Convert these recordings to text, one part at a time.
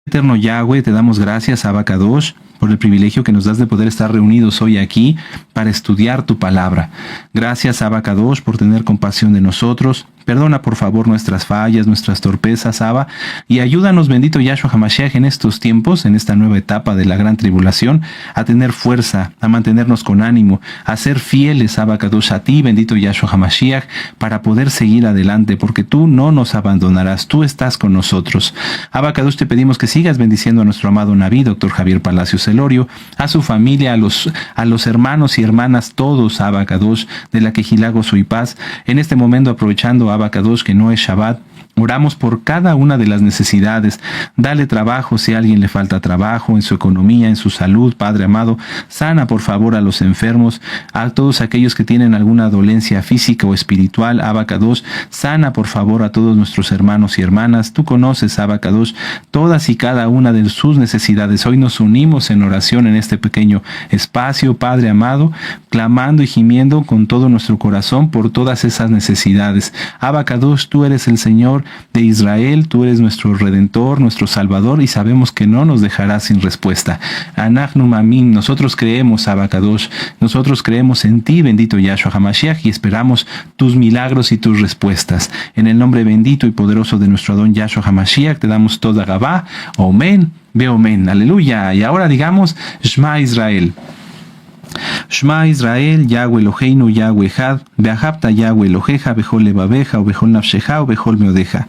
Eterno Yahweh, te damos gracias, Abacadosh, por el privilegio que nos das de poder estar reunidos hoy aquí para estudiar tu palabra. Gracias, Abacadosh, por tener compasión de nosotros. Perdona, por favor, nuestras fallas, nuestras torpezas, Abba, y ayúdanos, bendito Yahshua HaMashiach, en estos tiempos, en esta nueva etapa de la gran tribulación, a tener fuerza, a mantenernos con ánimo, a ser fieles, Abacadosh, a ti, bendito Yahshua HaMashiach, para poder seguir adelante, porque tú no nos abandonarás, tú estás con nosotros. Abacadosh, te pedimos que sigas bendiciendo a nuestro amado Naví, doctor Javier Palacios Elorio, a su familia, a los hermanos y hermanas todos, Abacadosh, de la Quejilá Gozo y Paz. En este momento, aprovechando, Abacadosh, que no es Shabbat, oramos por cada una de las necesidades. Dale trabajo si a alguien le falta trabajo, en su economía, en su salud, Padre amado. Sana, por favor, a los enfermos, a todos aquellos que tienen alguna dolencia física o espiritual, Abacadosh. Sana, por favor, a todos nuestros hermanos y hermanas. Tú conoces, Abacadosh, todas y cada una de sus necesidades. Hoy nos unimos en oración en este pequeño espacio, Padre amado, clamando y gimiendo con todo nuestro corazón por todas esas necesidades. Abacadosh, tú eres el Señor de Israel, tú eres nuestro Redentor, nuestro Salvador, y sabemos que no nos dejarás sin respuesta. Anachnu Mamim, nosotros creemos, Abacadosh, nosotros creemos en ti, bendito Yahshua HaMashiach, y esperamos tus milagros y tus respuestas. En el nombre bendito y poderoso de nuestro Adón Yahshua HaMashiach, te damos toda Gabá, Omen, Beomen, aleluya. Y ahora digamos, Shema Israel. Shema Israel, Yahweh Eloheinu, Yahweh Echad, Beahabta Yahweh Eloheja, Bechol Levabeja, o Bechol Nafsheja, o Bechol Meodeja.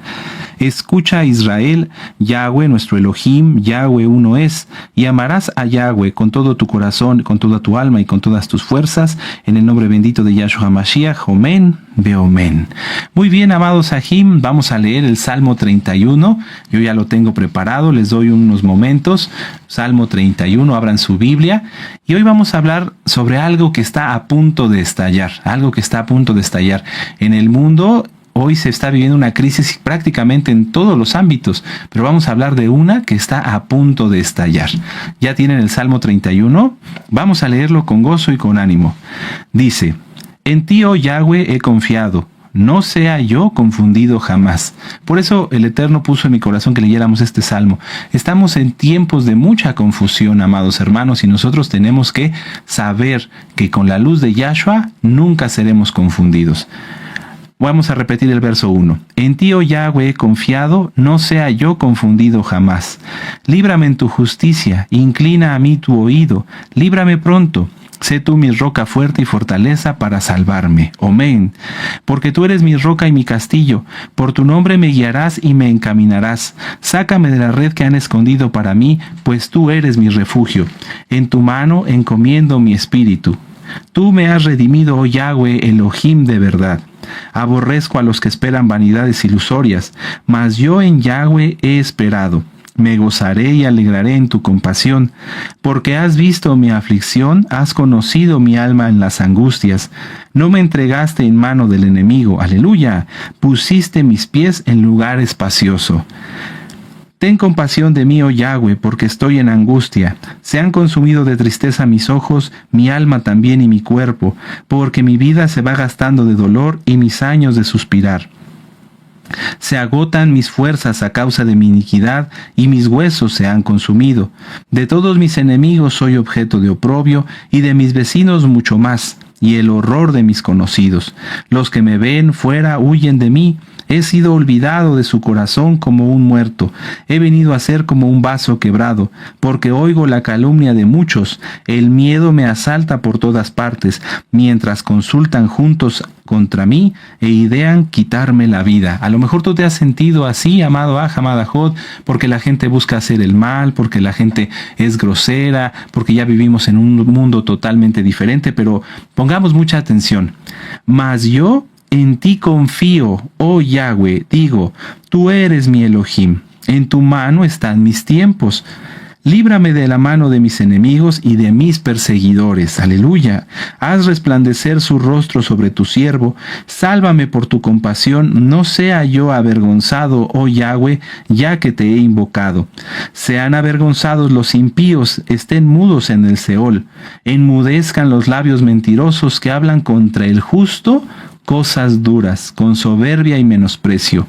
Escucha, Israel, Yahweh, nuestro Elohim, Yahweh uno es, y amarás a Yahweh con todo tu corazón, con toda tu alma y con todas tus fuerzas, en el nombre bendito de Yahshua HaMashiach, Omen, Beomen. Muy bien, amados Ajim, vamos a leer el Salmo 31, yo ya lo tengo preparado, les doy unos momentos. Salmo 31, abran su Biblia, y hoy vamos a hablar sobre algo que está a punto de estallar, en el mundo. Hoy se está viviendo una crisis prácticamente en todos los ámbitos, pero vamos a hablar de una que está a punto de estallar. ¿Ya tienen el Salmo 31? Vamos a leerlo con gozo y con ánimo. Dice: En ti, oh Yahweh, he confiado, no sea yo confundido jamás. Por eso el Eterno puso en mi corazón que leyéramos este salmo. Estamos en tiempos de mucha confusión, amados hermanos, y nosotros tenemos que saber que con la luz de Yahshua nunca seremos confundidos. Vamos a repetir el verso 1. En ti, oh Yahweh, he confiado, no sea yo confundido jamás. Líbrame en tu justicia, inclina a mí tu oído, líbrame pronto. Sé tú mi roca fuerte y fortaleza para salvarme. Amén. Porque tú eres mi roca y mi castillo. Por tu nombre me guiarás y me encaminarás. Sácame de la red que han escondido para mí, pues tú eres mi refugio. En tu mano encomiendo mi espíritu. Tú me has redimido, oh Yahweh, Elohim de verdad. Aborrezco a los que esperan vanidades ilusorias, mas yo en Yahweh he esperado. Me gozaré y alegraré en tu compasión, porque has visto mi aflicción, has conocido mi alma en las angustias. No me entregaste en mano del enemigo, aleluya. Pusiste mis pies en lugar espacioso. Ten compasión de mí, oh Yahweh, porque estoy en angustia. Se han consumido de tristeza mis ojos, mi alma también y mi cuerpo, porque mi vida se va gastando de dolor y mis años de suspirar. Se agotan mis fuerzas a causa de mi iniquidad, y mis huesos se han consumido. De todos mis enemigos soy objeto de oprobio, y de mis vecinos mucho más, y el horror de mis conocidos. Los que me ven fuera huyen de mí. He sido olvidado de su corazón como un muerto. He venido a ser como un vaso quebrado, porque oigo la calumnia de muchos. El miedo me asalta por todas partes, mientras consultan juntos contra mí e idean quitarme la vida. A lo mejor tú te has sentido así, amado amada Jod, porque la gente busca hacer el mal, porque la gente es grosera, porque ya vivimos en un mundo totalmente diferente, pero pongamos mucha atención. Mas yo en ti confío, oh Yahweh, digo, tú eres mi Elohim, en tu mano están mis tiempos. Líbrame de la mano de mis enemigos y de mis perseguidores. Aleluya. Haz resplandecer su rostro sobre tu siervo. Sálvame por tu compasión. No sea yo avergonzado, oh Yahweh, ya que te he invocado. Sean avergonzados los impíos, estén mudos en el Seol. Enmudezcan los labios mentirosos que hablan contra el justo cosas duras, con soberbia y menosprecio.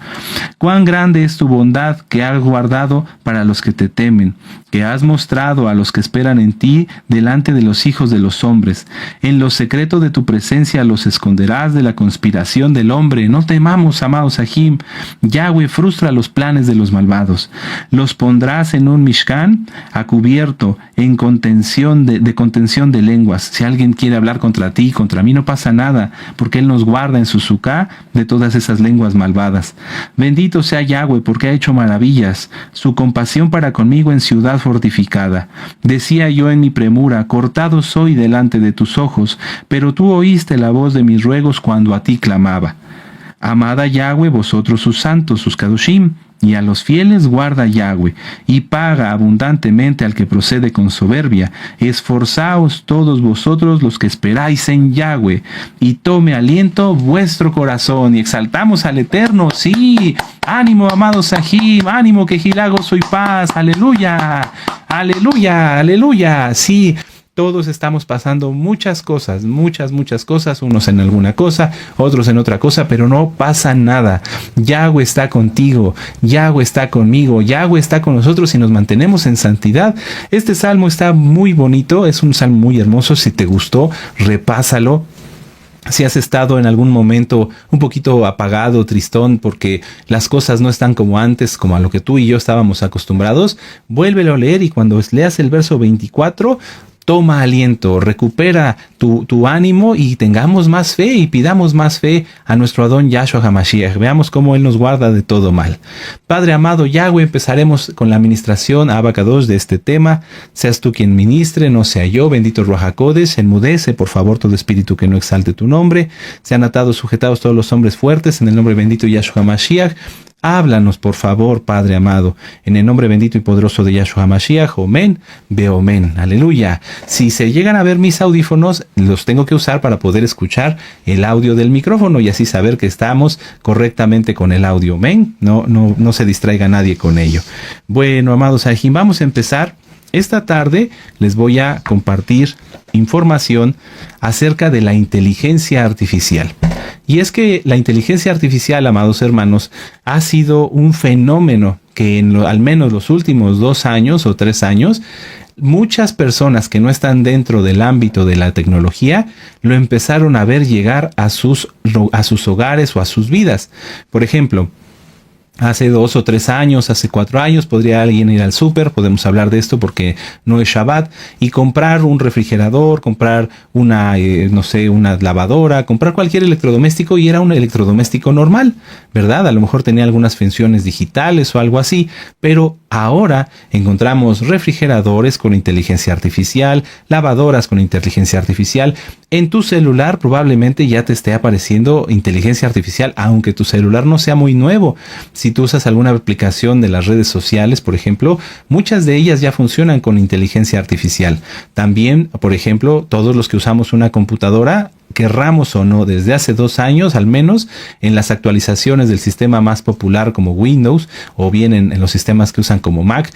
Cuán grande es tu bondad que has guardado para los que te temen, que has mostrado a los que esperan en ti delante de los hijos de los hombres. En lo secreto de tu presencia los esconderás de la conspiración del hombre. No temamos, amados Sahim. Yahweh frustra los planes de los malvados. Los pondrás en un mishkan a cubierto, en contención de contención de lenguas. Si alguien quiere hablar contra ti, contra mí, no pasa nada, porque Él nos guarda en su suká de todas esas lenguas malvadas. Bendito sea Yahweh, porque ha hecho maravillas. Su compasión para conmigo en ciudad fortificada. Decía yo en mi premura, cortado soy delante de tus ojos, pero tú oíste la voz de mis ruegos cuando a ti clamaba. Amad a Yahweh vosotros sus santos, sus kadoshim, y a los fieles guarda Yahweh, y paga abundantemente al que procede con soberbia. Esforzaos todos vosotros los que esperáis en Yahweh, y tome aliento vuestro corazón. Y exaltamos al Eterno, sí. Ánimo, amados Sahim, ánimo, que Gilago soy paz. Aleluya, aleluya, aleluya. Sí. Todos estamos pasando muchas cosas, muchas cosas, unos en alguna cosa, otros en otra cosa, pero no pasa nada. Yahweh está contigo, Yahweh está conmigo, Yahweh está con nosotros y nos mantenemos en santidad. Este salmo está muy bonito, es un salmo muy hermoso. Si te gustó, repásalo. Si has estado en algún momento un poquito apagado, tristón, porque las cosas no están como antes, como a lo que tú y yo estábamos acostumbrados, vuélvelo a leer, y cuando leas el verso 24, toma aliento, recupera tu ánimo y tengamos más fe y pidamos más fe a nuestro Adón Yahshua HaMashiach. Veamos cómo Él nos guarda de todo mal. Padre amado Yahweh, empezaremos con la administración Abacados de este tema. Seas tú quien ministre, no sea yo. Bendito Ruach HaKodesh, enmudece por favor todo espíritu que no exalte tu nombre. Sean atados, sujetados todos los hombres fuertes en el nombre bendito de Yahshua HaMashiach. Háblanos, por favor, Padre amado, en el nombre bendito y poderoso de Yahshua HaMashiach. Omen, beomen. Aleluya. Si se llegan a ver mis audífonos, los tengo que usar para poder escuchar el audio del micrófono y así saber que estamos correctamente con el audio. Omen. No se distraiga nadie con ello. Bueno, amados Sahim, vamos a empezar. Esta tarde les voy a compartir información acerca de la inteligencia artificial. Y es que la inteligencia artificial, amados hermanos, ha sido un fenómeno que al menos los últimos 2 años o 3 años, muchas personas que no están dentro del ámbito de la tecnología lo empezaron a ver llegar a sus hogares o a sus vidas. Por ejemplo, hace 2 o 3 años, hace 4 años, podría alguien ir al súper, podemos hablar de esto porque no es Shabbat, y comprar un refrigerador, comprar una lavadora, comprar cualquier electrodoméstico, y era un electrodoméstico normal, ¿verdad? A lo mejor tenía algunas funciones digitales o algo así, pero ahora encontramos refrigeradores con inteligencia artificial, lavadoras con inteligencia artificial. En tu celular probablemente ya te esté apareciendo inteligencia artificial, aunque tu celular no sea muy nuevo. Si tú usas alguna aplicación de las redes sociales, por ejemplo, muchas de ellas ya funcionan con inteligencia artificial. También, por ejemplo, todos los que usamos una computadora, querramos o no, desde hace 2 años al menos, en las actualizaciones del sistema más popular como Windows, o bien en los sistemas que usan como Mac,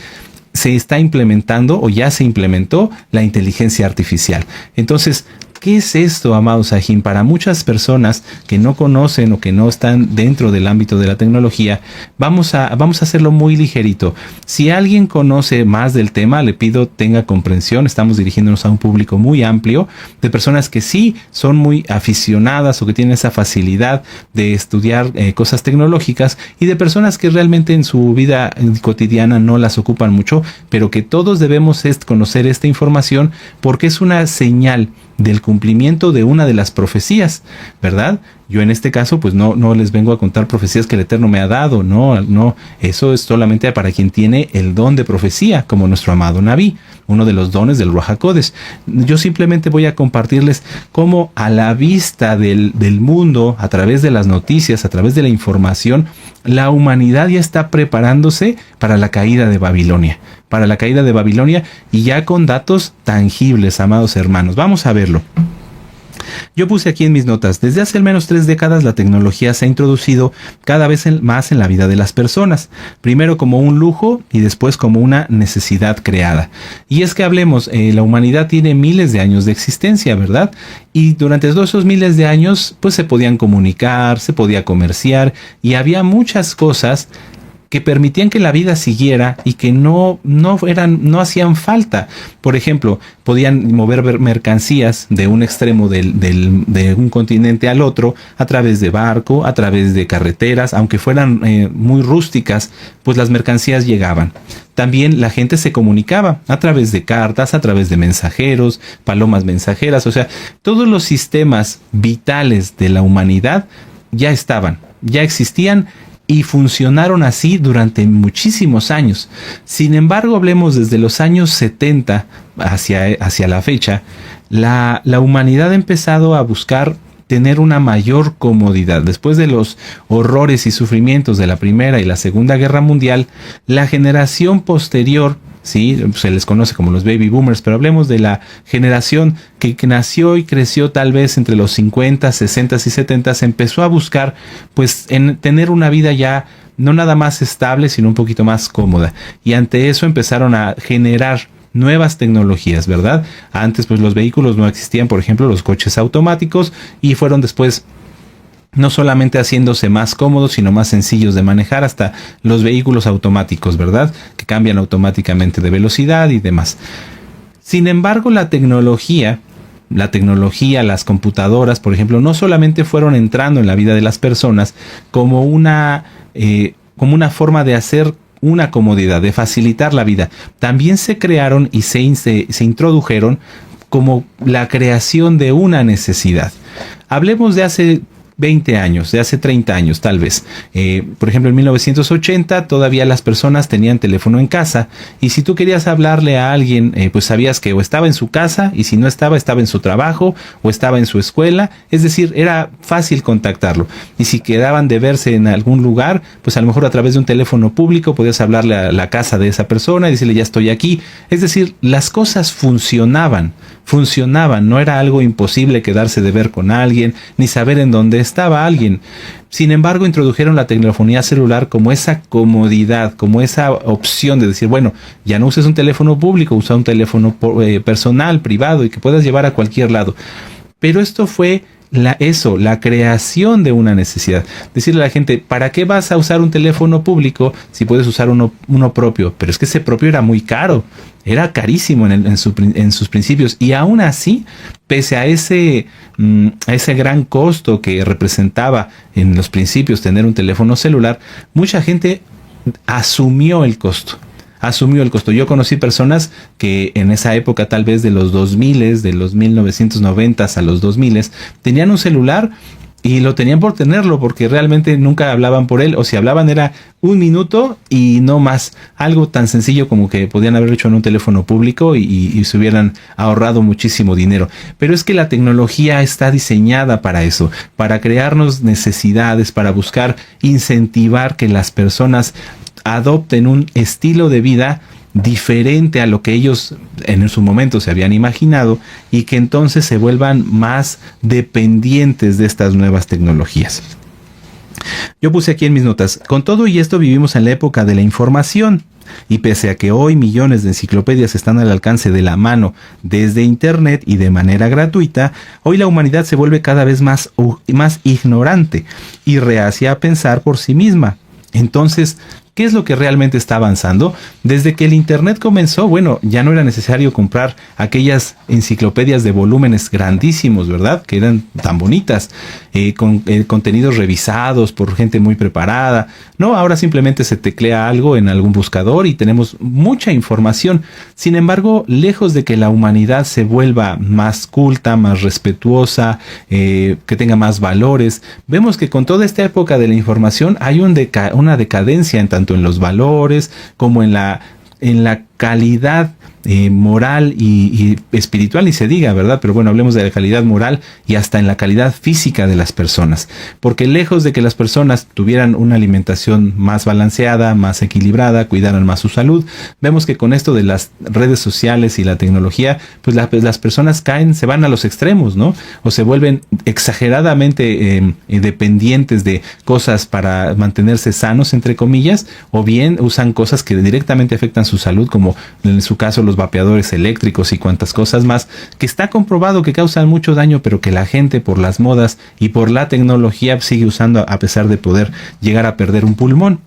se está implementando o ya se implementó la inteligencia artificial. Entonces, ¿qué es esto, amados Sahim? Para muchas personas que no conocen o que no están dentro del ámbito de la tecnología, vamos a hacerlo muy ligerito. Si alguien conoce más del tema, le pido tenga comprensión. Estamos dirigiéndonos a un público muy amplio de personas que sí son muy aficionadas o que tienen esa facilidad de estudiar cosas tecnológicas, y de personas que realmente en su vida cotidiana no las ocupan mucho, pero que todos debemos conocer esta información porque es una señal del cumplimiento de una de las profecías, ¿verdad? Yo en este caso pues no les vengo a contar profecías que el Eterno me ha dado, no, eso es solamente para quien tiene el don de profecía, como nuestro amado Naví, uno de los dones del Ruach HaKodesh. Yo simplemente voy a compartirles cómo a la vista del mundo, a través de las noticias, a través de la información, la humanidad ya está preparándose para la caída de Babilonia, y ya con datos tangibles, amados hermanos. Vamos a verlo. Yo puse aquí en mis notas, desde hace al menos 3 décadas la tecnología se ha introducido cada vez más en la vida de las personas, primero como un lujo y después como una necesidad creada. Y es que hablemos, la humanidad tiene miles de años de existencia, ¿verdad? Y durante todos esos miles de años, pues se podían comunicar, se podía comerciar y había muchas cosas que permitían que la vida siguiera y que no hacían falta. Por ejemplo, podían mover mercancías de un extremo de un continente al otro a través de barco, a través de carreteras, aunque fueran muy rústicas, pues las mercancías llegaban. También la gente se comunicaba a través de cartas, a través de mensajeros, palomas mensajeras, o sea, todos los sistemas vitales de la humanidad ya estaban, ya existían y funcionaron así durante muchísimos años. Sin embargo, hablemos desde los años 70 hacia la fecha, la humanidad ha empezado a buscar tener una mayor comodidad. Después de los horrores y sufrimientos de la Primera y la Segunda Guerra Mundial, la generación posterior, sí, se les conoce como los baby boomers, pero hablemos de la generación que nació y creció tal vez entre los 50, 60 y 70, empezó a buscar pues en tener una vida ya no nada más estable, sino un poquito más cómoda. Y ante eso empezaron a generar nuevas tecnologías, ¿verdad? Antes pues los vehículos no existían, por ejemplo los coches automáticos, y fueron después no solamente haciéndose más cómodos, sino más sencillos de manejar, hasta los vehículos automáticos, ¿verdad? Que cambian automáticamente de velocidad y demás. Sin embargo, la tecnología, las computadoras, por ejemplo, no solamente fueron entrando en la vida de las personas como una forma de hacer una comodidad, de facilitar la vida. También se crearon y se introdujeron como la creación de una necesidad. Hablemos de hace 20 años, de hace 30 años tal vez. Por ejemplo, en 1980 todavía las personas tenían teléfono en casa, y si tú querías hablarle a alguien, pues sabías que o estaba en su casa, y si no estaba en su trabajo o estaba en su escuela. Es decir, era fácil contactarlo, y si quedaban de verse en algún lugar, pues a lo mejor a través de un teléfono público podías hablarle a la casa de esa persona y decirle ya estoy aquí. Es decir, las cosas funcionaban, no era algo imposible quedarse de ver con alguien, ni saber en dónde estaba alguien. Sin embargo, introdujeron la telefonía celular como esa comodidad, como esa opción de decir, bueno, ya no uses un teléfono público, usa un teléfono personal, privado, y que puedas llevar a cualquier lado. Pero esto fue la creación de una necesidad. Decirle a la gente, ¿para qué vas a usar un teléfono público si puedes usar uno propio? Pero es que ese propio era muy caro, era carísimo en sus principios, y aún así, pese a ese gran costo que representaba en los principios tener un teléfono celular, mucha gente asumió el costo. Yo conocí personas que en esa época, tal vez de los 2000, de los 1990 a los 2000, tenían un celular y lo tenían por tenerlo, porque realmente nunca hablaban por él, o si hablaban era 1 minuto y no más. Algo tan sencillo como que podían haber hecho en un teléfono público y se hubieran ahorrado muchísimo dinero. Pero es que la tecnología está diseñada para eso, para crearnos necesidades, para buscar incentivar que las personas adopten un estilo de vida diferente a lo que ellos en su momento se habían imaginado, y que entonces se vuelvan más dependientes de estas nuevas tecnologías. Yo puse aquí en mis notas, con todo y esto vivimos en la época de la información, y pese a que hoy millones de enciclopedias están al alcance de la mano desde internet y de manera gratuita, hoy la humanidad se vuelve cada vez más ignorante y reacia a pensar por sí misma. Entonces, ¿qué es lo que realmente está avanzando? Desde que el internet comenzó, bueno, ya no era necesario comprar aquellas enciclopedias de volúmenes grandísimos, ¿verdad? Que eran tan bonitas, con contenidos revisados por gente muy preparada. No, ahora simplemente se teclea algo en algún buscador y tenemos mucha información. Sin embargo, lejos de que la humanidad se vuelva más culta, más respetuosa, que tenga más valores, vemos que con toda esta época de la información hay una decadencia en tanto en los valores como en la calidad moral y espiritual, ni se diga, ¿verdad? Pero bueno, hablemos de la calidad moral y hasta en la calidad física de las personas. Porque lejos de que las personas tuvieran una alimentación más balanceada, más equilibrada, cuidaran más su salud, vemos que con esto de las redes sociales y la tecnología, pues las personas se van a los extremos, ¿no? O se vuelven exageradamente dependientes de cosas para mantenerse sanos, entre comillas, o bien usan cosas que directamente afectan su salud, como en su caso los vapeadores eléctricos y cuantas cosas más, que está comprobado que causan mucho daño, pero que la gente por las modas y por la tecnología sigue usando a pesar de poder llegar a perder un pulmón.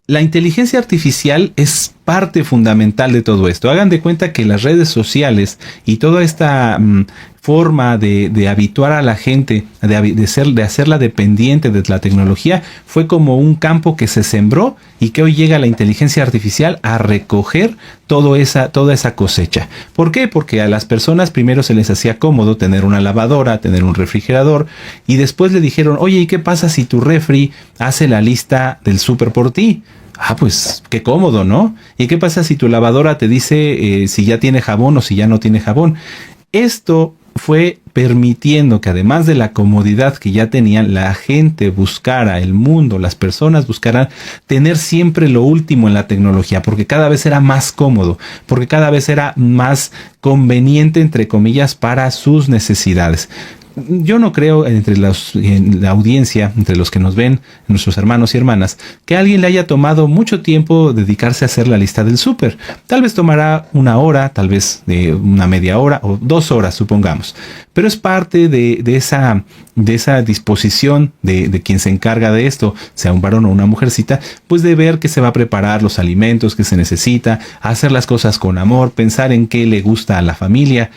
La inteligencia artificial es parte fundamental de todo esto. Hagan de cuenta que las redes sociales y toda esta forma de habituar a la gente, de hacerla dependiente de la tecnología, fue como un campo que se sembró y que hoy llega la inteligencia artificial a recoger toda esa cosecha. ¿Por qué? Porque a las personas primero se les hacía cómodo tener una lavadora, tener un refrigerador, y después le dijeron, oye, ¿y qué pasa si tu refri hace la lista del súper por ti? Ah, pues qué cómodo, ¿no? ¿Y qué pasa si tu lavadora te dice si ya tiene jabón o si ya no tiene jabón? Esto fue permitiendo que, además de la comodidad que ya tenían, la gente buscara, el mundo, las personas buscaran tener siempre lo último en la tecnología, porque cada vez era más cómodo, porque cada vez era más conveniente, entre comillas, para sus necesidades. Yo no creo en la audiencia, entre los que nos ven, nuestros hermanos y hermanas, que a alguien le haya tomado mucho tiempo dedicarse a hacer la lista del súper. Tal vez tomará una hora, tal vez una media hora o 2 horas, supongamos. Pero es parte de esa disposición de quien se encarga de esto, sea un varón o una mujercita, pues de ver que se va a preparar los alimentos que se necesita, hacer las cosas con amor, pensar en qué le gusta a la familia.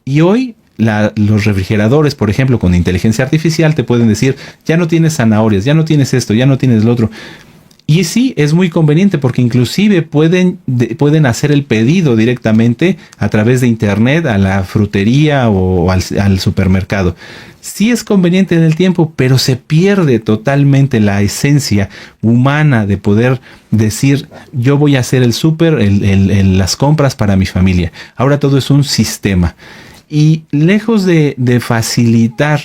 Y hoy los refrigeradores, por ejemplo, con inteligencia artificial te pueden decir, ya no tienes zanahorias, ya no tienes esto, ya no tienes lo otro. Y sí, es muy conveniente porque inclusive pueden hacer el pedido directamente a través de internet a la frutería o al supermercado. Sí es conveniente en el tiempo, pero se pierde totalmente la esencia humana de poder decir, yo voy a hacer el súper, las compras para mi familia. Ahora todo es un sistema. Y lejos de facilitar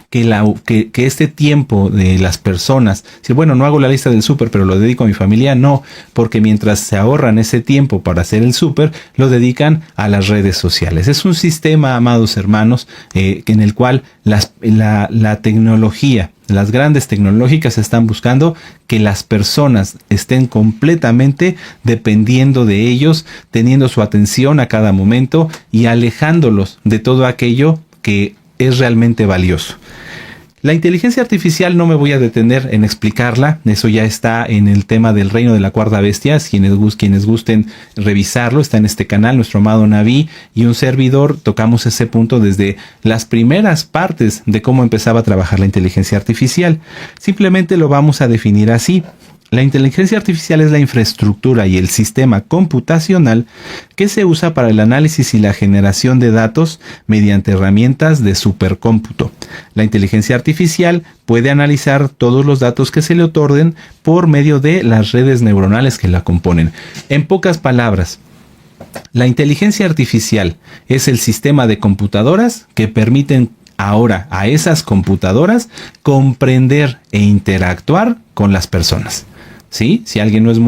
que este tiempo de las personas, si bueno, no hago la lista del súper, pero lo dedico a mi familia, no, porque mientras se ahorran ese tiempo para hacer el súper, lo dedican a las redes sociales. Es un sistema, amados hermanos, en el cual la tecnología, las grandes tecnológicas están buscando que las personas estén completamente dependiendo de ellos, teniendo su atención a cada momento y alejándolos de todo aquello que es realmente valioso. La inteligencia artificial no me voy a detener en explicarla, eso ya está en el tema del reino de la cuarta bestia, quienes gusten revisarlo, está en este canal, nuestro amado Naví y un servidor, tocamos ese punto desde las primeras partes de cómo empezaba a trabajar la inteligencia artificial. Simplemente lo vamos a definir así. La inteligencia artificial es la infraestructura y el sistema computacional que se usa para el análisis y la generación de datos mediante herramientas de supercómputo. La inteligencia artificial puede analizar todos los datos que se le otorguen por medio de las redes neuronales que la componen. En pocas palabras, la inteligencia artificial es el sistema de computadoras que permiten ahora a esas computadoras comprender e interactuar con las personas. ¿Sí? Si alguien no es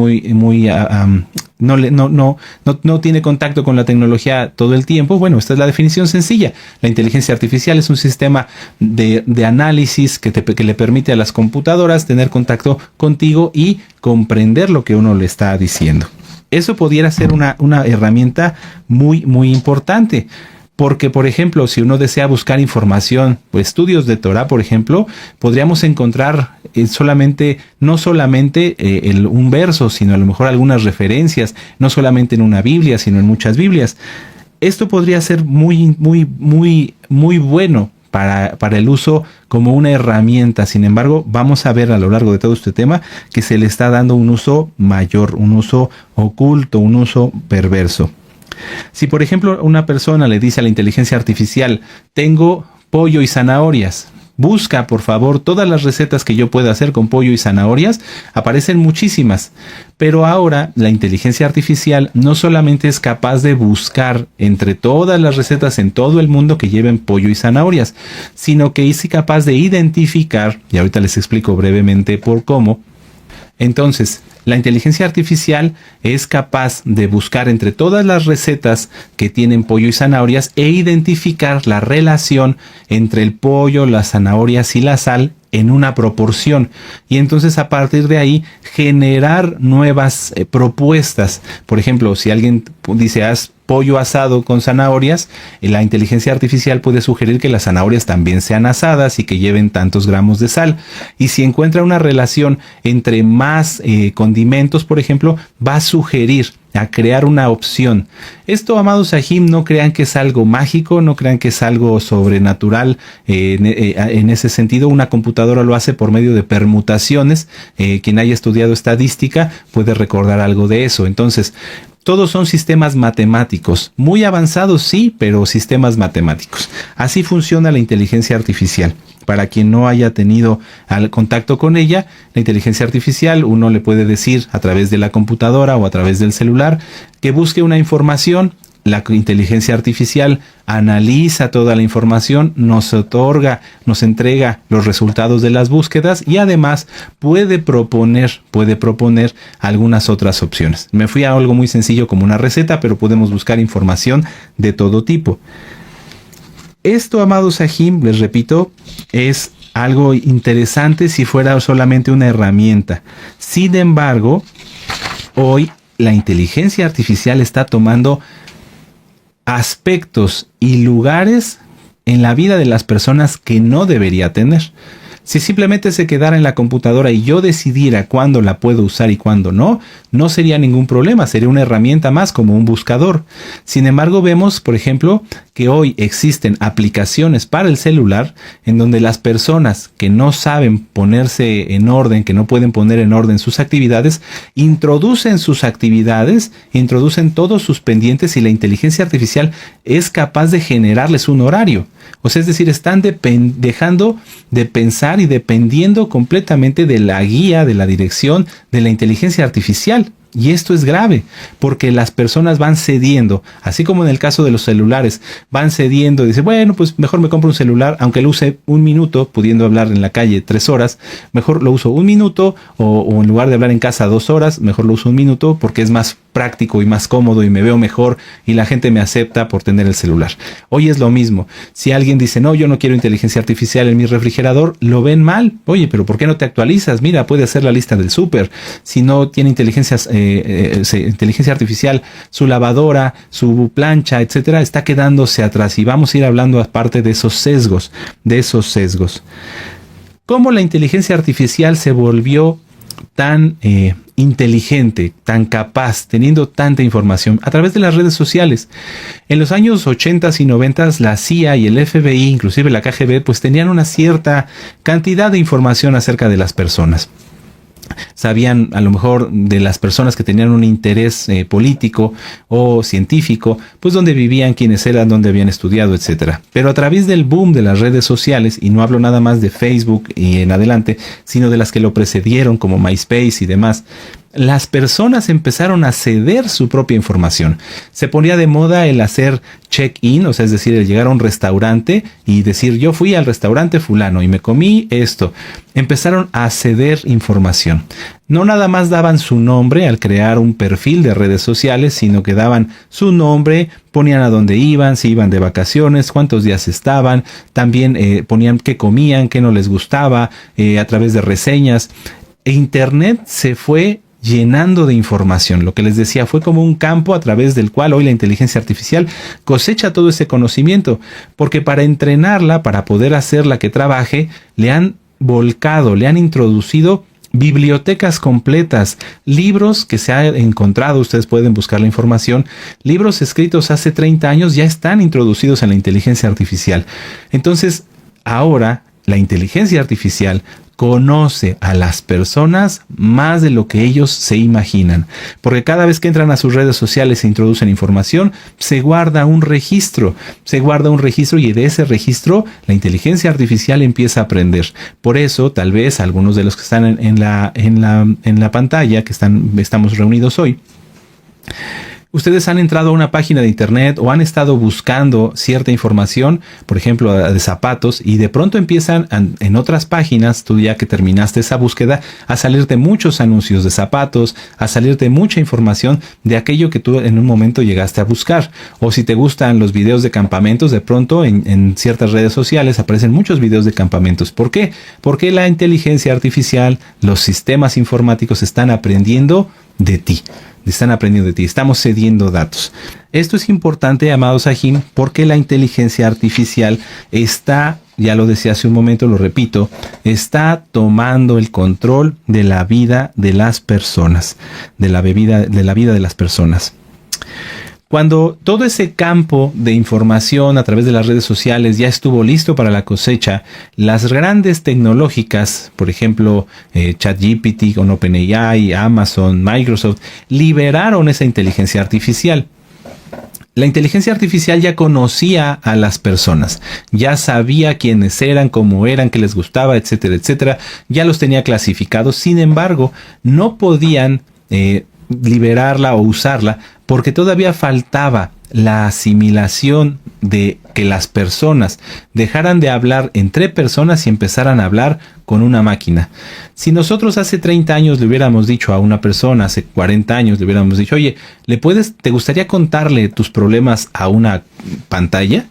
no tiene contacto con la tecnología todo el tiempo, bueno, esta es la definición sencilla. La inteligencia artificial es un sistema de análisis que le permite a las computadoras tener contacto contigo y comprender lo que uno le está diciendo. Eso pudiera ser una herramienta muy, muy importante. Porque, por ejemplo, si uno desea buscar información o estudios de Torah, por ejemplo, podríamos encontrar no solamente un verso, sino a lo mejor algunas referencias, no solamente en una Biblia, sino en muchas Biblias. Esto podría ser muy, muy, muy, muy bueno para el uso como una herramienta. Sin embargo, vamos a ver a lo largo de todo este tema que se le está dando un uso mayor, un uso oculto, un uso perverso. Si, por ejemplo, una persona le dice a la inteligencia artificial, tengo pollo y zanahorias, busca por favor todas las recetas que yo pueda hacer con pollo y zanahorias, aparecen muchísimas. Pero ahora la inteligencia artificial no solamente es capaz de buscar entre todas las recetas en todo el mundo que lleven pollo y zanahorias, sino que es capaz de identificar, y ahorita les explico brevemente por cómo. Entonces, la inteligencia artificial es capaz de buscar entre todas las recetas que tienen pollo y zanahorias e identificar la relación entre el pollo, las zanahorias y la sal en una proporción, y entonces a partir de ahí generar nuevas propuestas. Por ejemplo, si alguien dice haz pollo asado con zanahorias, la inteligencia artificial puede sugerir que las zanahorias también sean asadas y que lleven tantos gramos de sal, y si encuentra una relación entre más condimentos, por ejemplo, va a sugerir a crear una opción. Esto, amados Sahim, no crean que es algo mágico, no crean que es algo sobrenatural. En ese sentido, una computadora lo hace por medio de permutaciones. Quien haya estudiado estadística puede recordar algo de eso. Entonces, todos son sistemas matemáticos, muy avanzados sí, pero sistemas matemáticos. Así funciona la inteligencia artificial. Para quien no haya tenido contacto con ella, la inteligencia artificial, uno le puede decir a través de la computadora o a través del celular que busque una información. La inteligencia artificial analiza toda la información, nos otorga, nos entrega los resultados de las búsquedas y además puede proponer algunas otras opciones. Me fui a algo muy sencillo como una receta, pero podemos buscar información de todo tipo. Esto, amados Sahim, les repito, es algo interesante si fuera solamente una herramienta. Sin embargo, hoy la inteligencia artificial está tomando aspectos y lugares en la vida de las personas que no debería tener. Si simplemente se quedara en la computadora y yo decidiera cuándo la puedo usar y cuándo no, no sería ningún problema, sería una herramienta más como un buscador. Sin embargo, vemos, por ejemplo, que hoy existen aplicaciones para el celular en donde las personas que no saben ponerse en orden, que no pueden poner en orden sus actividades, introducen todos sus pendientes y la inteligencia artificial es capaz de generarles un horario. O sea, es decir, están dejando de pensar y dependiendo completamente de la guía, de la dirección de la inteligencia artificial. Y esto es grave, porque las personas van cediendo, así como en el caso de los celulares, van cediendo, dice, bueno, pues mejor me compro un celular, aunque lo use un minuto, pudiendo hablar en la calle 3 horas, mejor lo uso un minuto, o en lugar de hablar en casa 2 horas, mejor lo uso un minuto, porque es más práctico y más cómodo y me veo mejor y la gente me acepta por tener el celular. Hoy es lo mismo. Si alguien dice, no, yo no quiero inteligencia artificial en mi refrigerador, lo ven mal. Oye, pero ¿por qué no te actualizas? Mira, puede hacer la lista del súper. Si no tiene inteligencia artificial, su lavadora, su plancha, etcétera, está quedándose atrás, y vamos a ir hablando aparte de esos sesgos. ¿Cómo la inteligencia artificial se volvió tan inteligente, tan capaz, teniendo tanta información? A través de las redes sociales. En los años 80 y 90 la CIA y el FBI, inclusive la KGB, pues tenían una cierta cantidad de información acerca de las personas. Sabían a lo mejor de las personas que tenían un interés político o científico, pues dónde vivían, quiénes eran, dónde habían estudiado, etcétera. Pero a través del boom de las redes sociales, y no hablo nada más de Facebook y en adelante, sino de las que lo precedieron como MySpace y demás, las personas empezaron a ceder su propia información. Se ponía de moda el hacer check-in, o sea, es decir, el llegar a un restaurante y decir, yo fui al restaurante fulano y me comí esto. Empezaron a ceder información. No nada más daban su nombre al crear un perfil de redes sociales, sino que daban su nombre, ponían a dónde iban, si iban de vacaciones, cuántos días estaban, también ponían qué comían, qué no les gustaba, a través de reseñas. Internet se fue llenando de información. Lo que les decía, fue como un campo a través del cual hoy la inteligencia artificial cosecha todo ese conocimiento, porque para entrenarla, para poder hacerla que trabaje, le han volcado, le han introducido bibliotecas completas, libros que se han encontrado, ustedes pueden buscar la información, libros escritos hace 30 años ya están introducidos en la inteligencia artificial. Entonces, ahora la inteligencia artificial conoce a las personas más de lo que ellos se imaginan. Porque cada vez que entran a sus redes sociales e introducen información, se guarda un registro. Y de ese registro la inteligencia artificial empieza a aprender. Por eso, tal vez algunos de los que están en la pantalla, que estamos reunidos hoy, ustedes han entrado a una página de internet o han estado buscando cierta información, por ejemplo, de zapatos, y de pronto empiezan en otras páginas, tú ya que terminaste esa búsqueda, a salirte muchos anuncios de zapatos, a salirte mucha información de aquello que tú en un momento llegaste a buscar. O si te gustan los videos de campamentos, de pronto en ciertas redes sociales aparecen muchos videos de campamentos. ¿Por qué? Porque la inteligencia artificial, los sistemas informáticos están aprendiendo de ti. Estamos cediendo datos. Esto es importante, amados Sahim, porque la inteligencia artificial está, ya lo decía hace un momento, lo repito, está tomando el control de la vida de las personas, de la vida de las personas. Cuando todo ese campo de información a través de las redes sociales ya estuvo listo para la cosecha, las grandes tecnológicas, por ejemplo, ChatGPT con OpenAI, Amazon, Microsoft, liberaron esa inteligencia artificial. La inteligencia artificial ya conocía a las personas, ya sabía quiénes eran, cómo eran, qué les gustaba, etcétera, etcétera. Ya los tenía clasificados. Sin embargo, no podían liberarla o usarla porque todavía faltaba la asimilación de que las personas dejaran de hablar entre personas y empezaran a hablar con una máquina. Si nosotros hace 30 años le hubiéramos dicho a una persona, hace 40 años le hubiéramos dicho, oye, ¿te gustaría contarle tus problemas a una pantalla?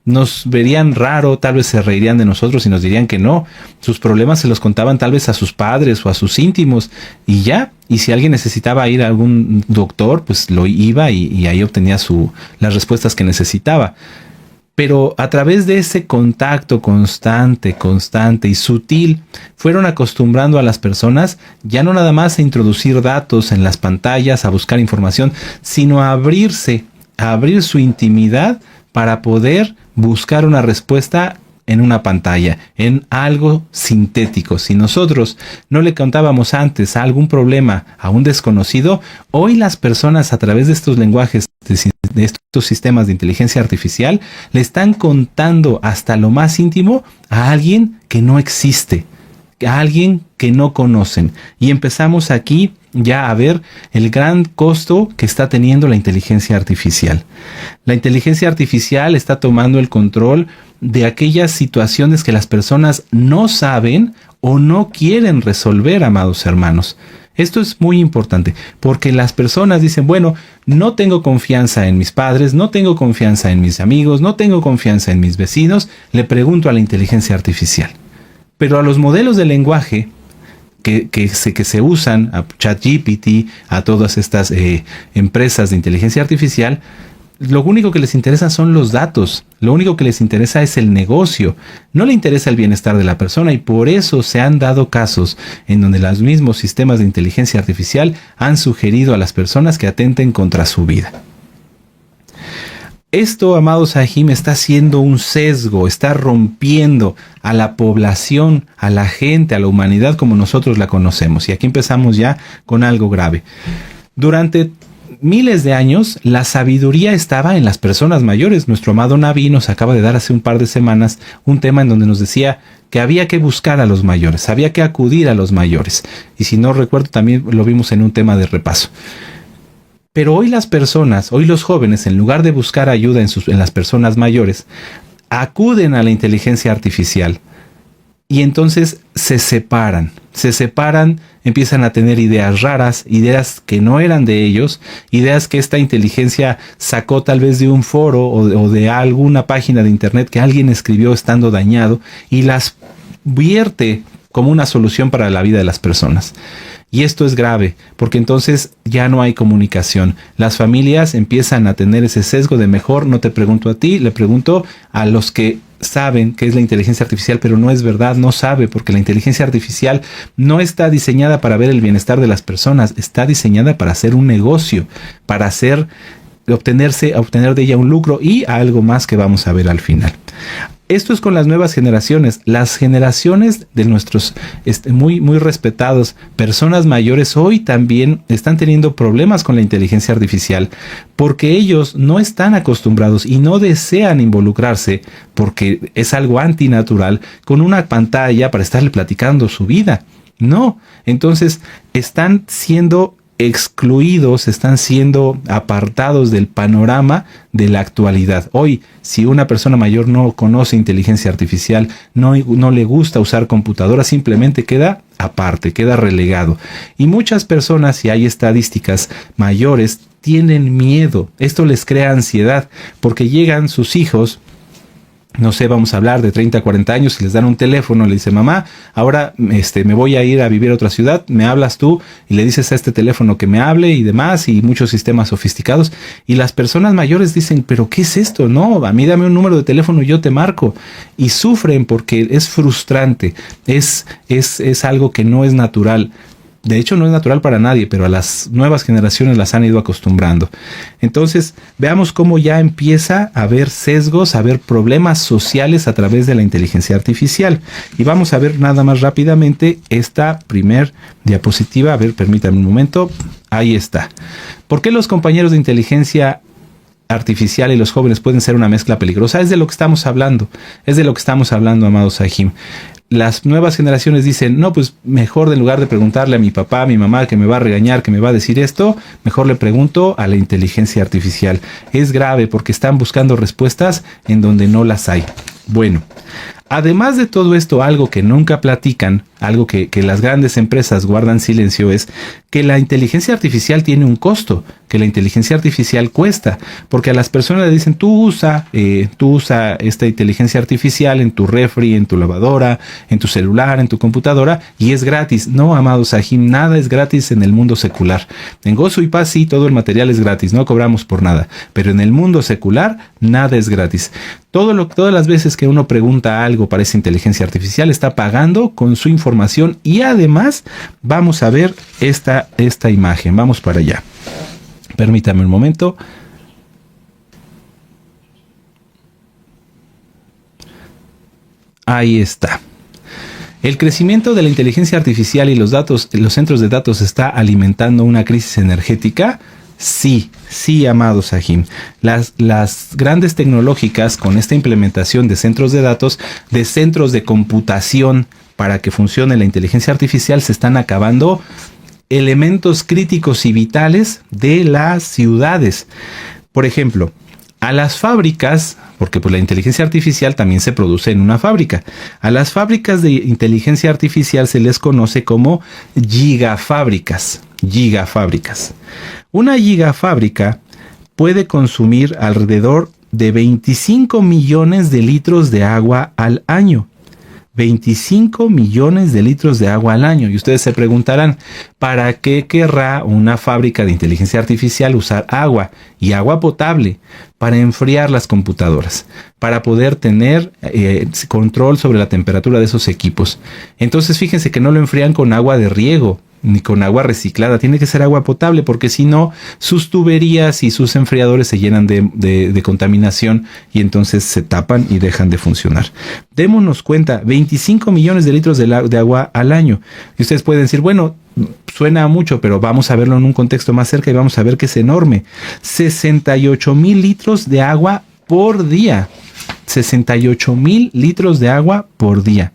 Nos verían raro, tal vez se reirían de nosotros y nos dirían que no. Sus problemas se los contaban tal vez a sus padres o a sus íntimos y ya. Y si alguien necesitaba ir a algún doctor, pues lo iba y ahí obtenía las respuestas que necesitaba. Pero a través de ese contacto constante y sutil, fueron acostumbrando a las personas ya no nada más a introducir datos en las pantallas, a buscar información, sino a abrir su intimidad para poder buscar una respuesta en una pantalla, en algo sintético. Si nosotros no le contábamos antes algún problema a un desconocido, hoy las personas a través de estos lenguajes, de estos sistemas de inteligencia artificial, le están contando hasta lo más íntimo a alguien que no existe, a alguien que no conocen. Y empezamos aquí ya a ver el gran costo que está teniendo la inteligencia artificial. La inteligencia artificial está tomando el control de aquellas situaciones que las personas no saben o no quieren resolver, amados hermanos. Esto es muy importante porque las personas dicen, bueno, no tengo confianza en mis padres, no tengo confianza en mis amigos, no tengo confianza en mis vecinos, le pregunto a la inteligencia artificial. Pero a los modelos de lenguaje que se usan, a ChatGPT, a todas estas empresas de inteligencia artificial, lo único que les interesa son los datos, lo único que les interesa es el negocio, no le interesa el bienestar de la persona, y por eso se han dado casos en donde los mismos sistemas de inteligencia artificial han sugerido a las personas que atenten contra su vida. Esto, amados Sahim, está haciendo un sesgo, está rompiendo a la población, a la gente, a la humanidad como nosotros la conocemos. Y aquí empezamos ya con algo grave. Durante miles de años, la sabiduría estaba en las personas mayores. Nuestro amado Naví nos acaba de dar hace un par de semanas un tema en donde nos decía que había que buscar a los mayores, había que acudir a los mayores. Y si no recuerdo, también lo vimos en un tema de repaso. Pero hoy los jóvenes, en lugar de buscar ayuda en las personas mayores, acuden a la inteligencia artificial y entonces se separan, empiezan a tener ideas raras, ideas que no eran de ellos, ideas que esta inteligencia sacó tal vez de un foro o de alguna página de internet que alguien escribió estando dañado y las vierte como una solución para la vida de las personas. Y esto es grave, porque entonces ya no hay comunicación. Las familias empiezan a tener ese sesgo de mejor no te pregunto a ti, le pregunto a los que saben qué es la inteligencia artificial, pero no es verdad, no sabe, porque la inteligencia artificial no está diseñada para ver el bienestar de las personas, está diseñada para hacer un negocio, para obtener de ella un lucro y algo más que vamos a ver al final. Esto es con las nuevas generaciones. Las generaciones de nuestros muy respetados personas mayores hoy también están teniendo problemas con la inteligencia artificial porque ellos no están acostumbrados y no desean involucrarse, porque es algo antinatural, con una pantalla para estarle platicando su vida. No, entonces están siendo excluidos, están siendo apartados del panorama de la actualidad. Hoy, si una persona mayor no conoce inteligencia artificial, no le gusta usar computadora, simplemente queda aparte, queda relegado. Y muchas personas, y hay estadísticas, mayores tienen miedo. Esto les crea ansiedad porque llegan sus hijos, no sé, vamos a hablar de 30, 40 años, y les dan un teléfono, le dice: mamá, ahora me voy a ir a vivir a otra ciudad, me hablas tú, y le dices a este teléfono que me hable y demás, y muchos sistemas sofisticados, y las personas mayores dicen: pero ¿qué es esto? No, a mí dame un número de teléfono y yo te marco, y sufren porque es frustrante, es algo que no es natural. De hecho, no es natural para nadie, pero a las nuevas generaciones las han ido acostumbrando. Entonces, veamos cómo ya empieza a haber sesgos, a haber problemas sociales a través de la inteligencia artificial. Y vamos a ver nada más rápidamente esta primer diapositiva. A ver, permítanme un momento. Ahí está. ¿Por qué los compañeros de inteligencia artificial y los jóvenes pueden ser una mezcla peligrosa? Es de lo que estamos hablando. Es de lo que estamos hablando, amado Sahim. Las nuevas generaciones dicen: no, pues mejor, en lugar de preguntarle a mi papá, a mi mamá, que me va a regañar, que me va a decir esto, mejor le pregunto a la inteligencia artificial. Es grave porque están buscando respuestas en donde no las hay. Bueno, además de todo esto, algo que nunca platican, algo que las grandes empresas guardan silencio, es que la inteligencia artificial tiene un costo, que la inteligencia artificial cuesta, porque a las personas le dicen: tú usa esta inteligencia artificial en tu refri, en tu lavadora, en tu celular, en tu computadora, y es gratis. No, amado Sahim, nada es gratis en el mundo secular. En Gozo y Paz sí, todo el material es gratis, no cobramos por nada, pero en el mundo secular nada es gratis. Todas las veces que uno pregunta algo para esa inteligencia artificial, está pagando con su información. Y además vamos a ver esta imagen. Vamos para allá. Permítame un momento. Ahí está. El crecimiento de la inteligencia artificial y los centros de datos está alimentando una crisis energética. Sí, amado Sahim. Las grandes tecnológicas, con esta implementación de centros de datos, de centros de computación para que funcione la inteligencia artificial, se están acabando elementos críticos y vitales de las ciudades. Por ejemplo, a las fábricas, porque pues la inteligencia artificial también se produce en una fábrica. A las fábricas de inteligencia artificial se les conoce como gigafábricas. Una gigafábrica puede consumir alrededor de 25 millones de litros de agua al año. 25 millones de litros de agua al año. Y ustedes se preguntarán: ¿para qué querrá una fábrica de inteligencia artificial usar agua, y agua potable, para enfriar las computadoras, para poder tener control sobre la temperatura de esos equipos? Entonces fíjense que no lo enfrían con agua de riego ni con agua reciclada, tiene que ser agua potable, porque si no, sus tuberías y sus enfriadores se llenan de contaminación y entonces se tapan y dejan de funcionar. Démonos cuenta, 25 millones de litros de agua al año. Y ustedes pueden decir: bueno, suena mucho, pero vamos a verlo en un contexto más cerca y vamos a ver que es enorme. 68,000 litros de agua por día. 68,000 litros de agua por día.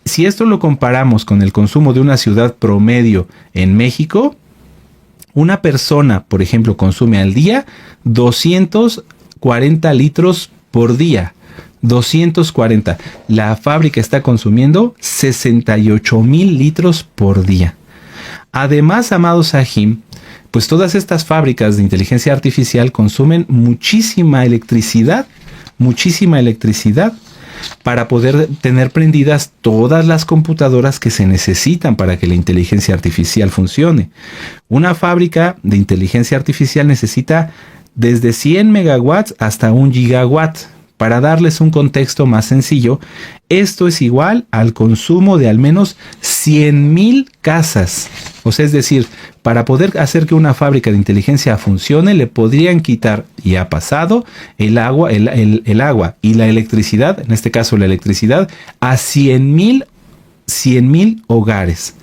Si esto lo comparamos con el consumo de una ciudad promedio en México, una persona, por ejemplo, consume al día 240 litros por día. 240. La fábrica está consumiendo 68,000 litros por día. Además, amado Sahim, pues todas estas fábricas de inteligencia artificial consumen muchísima electricidad para poder tener prendidas todas las computadoras que se necesitan para que la inteligencia artificial funcione. Una fábrica de inteligencia artificial necesita desde 100 megawatts hasta 1 gigawatt Para darles un contexto más sencillo, esto es igual al consumo de al menos 100,000 casas. O sea, es decir, para poder hacer que una fábrica de inteligencia funcione, le podrían quitar, y ha pasado, el agua y la electricidad, en este caso la electricidad, a 100,000 hogares.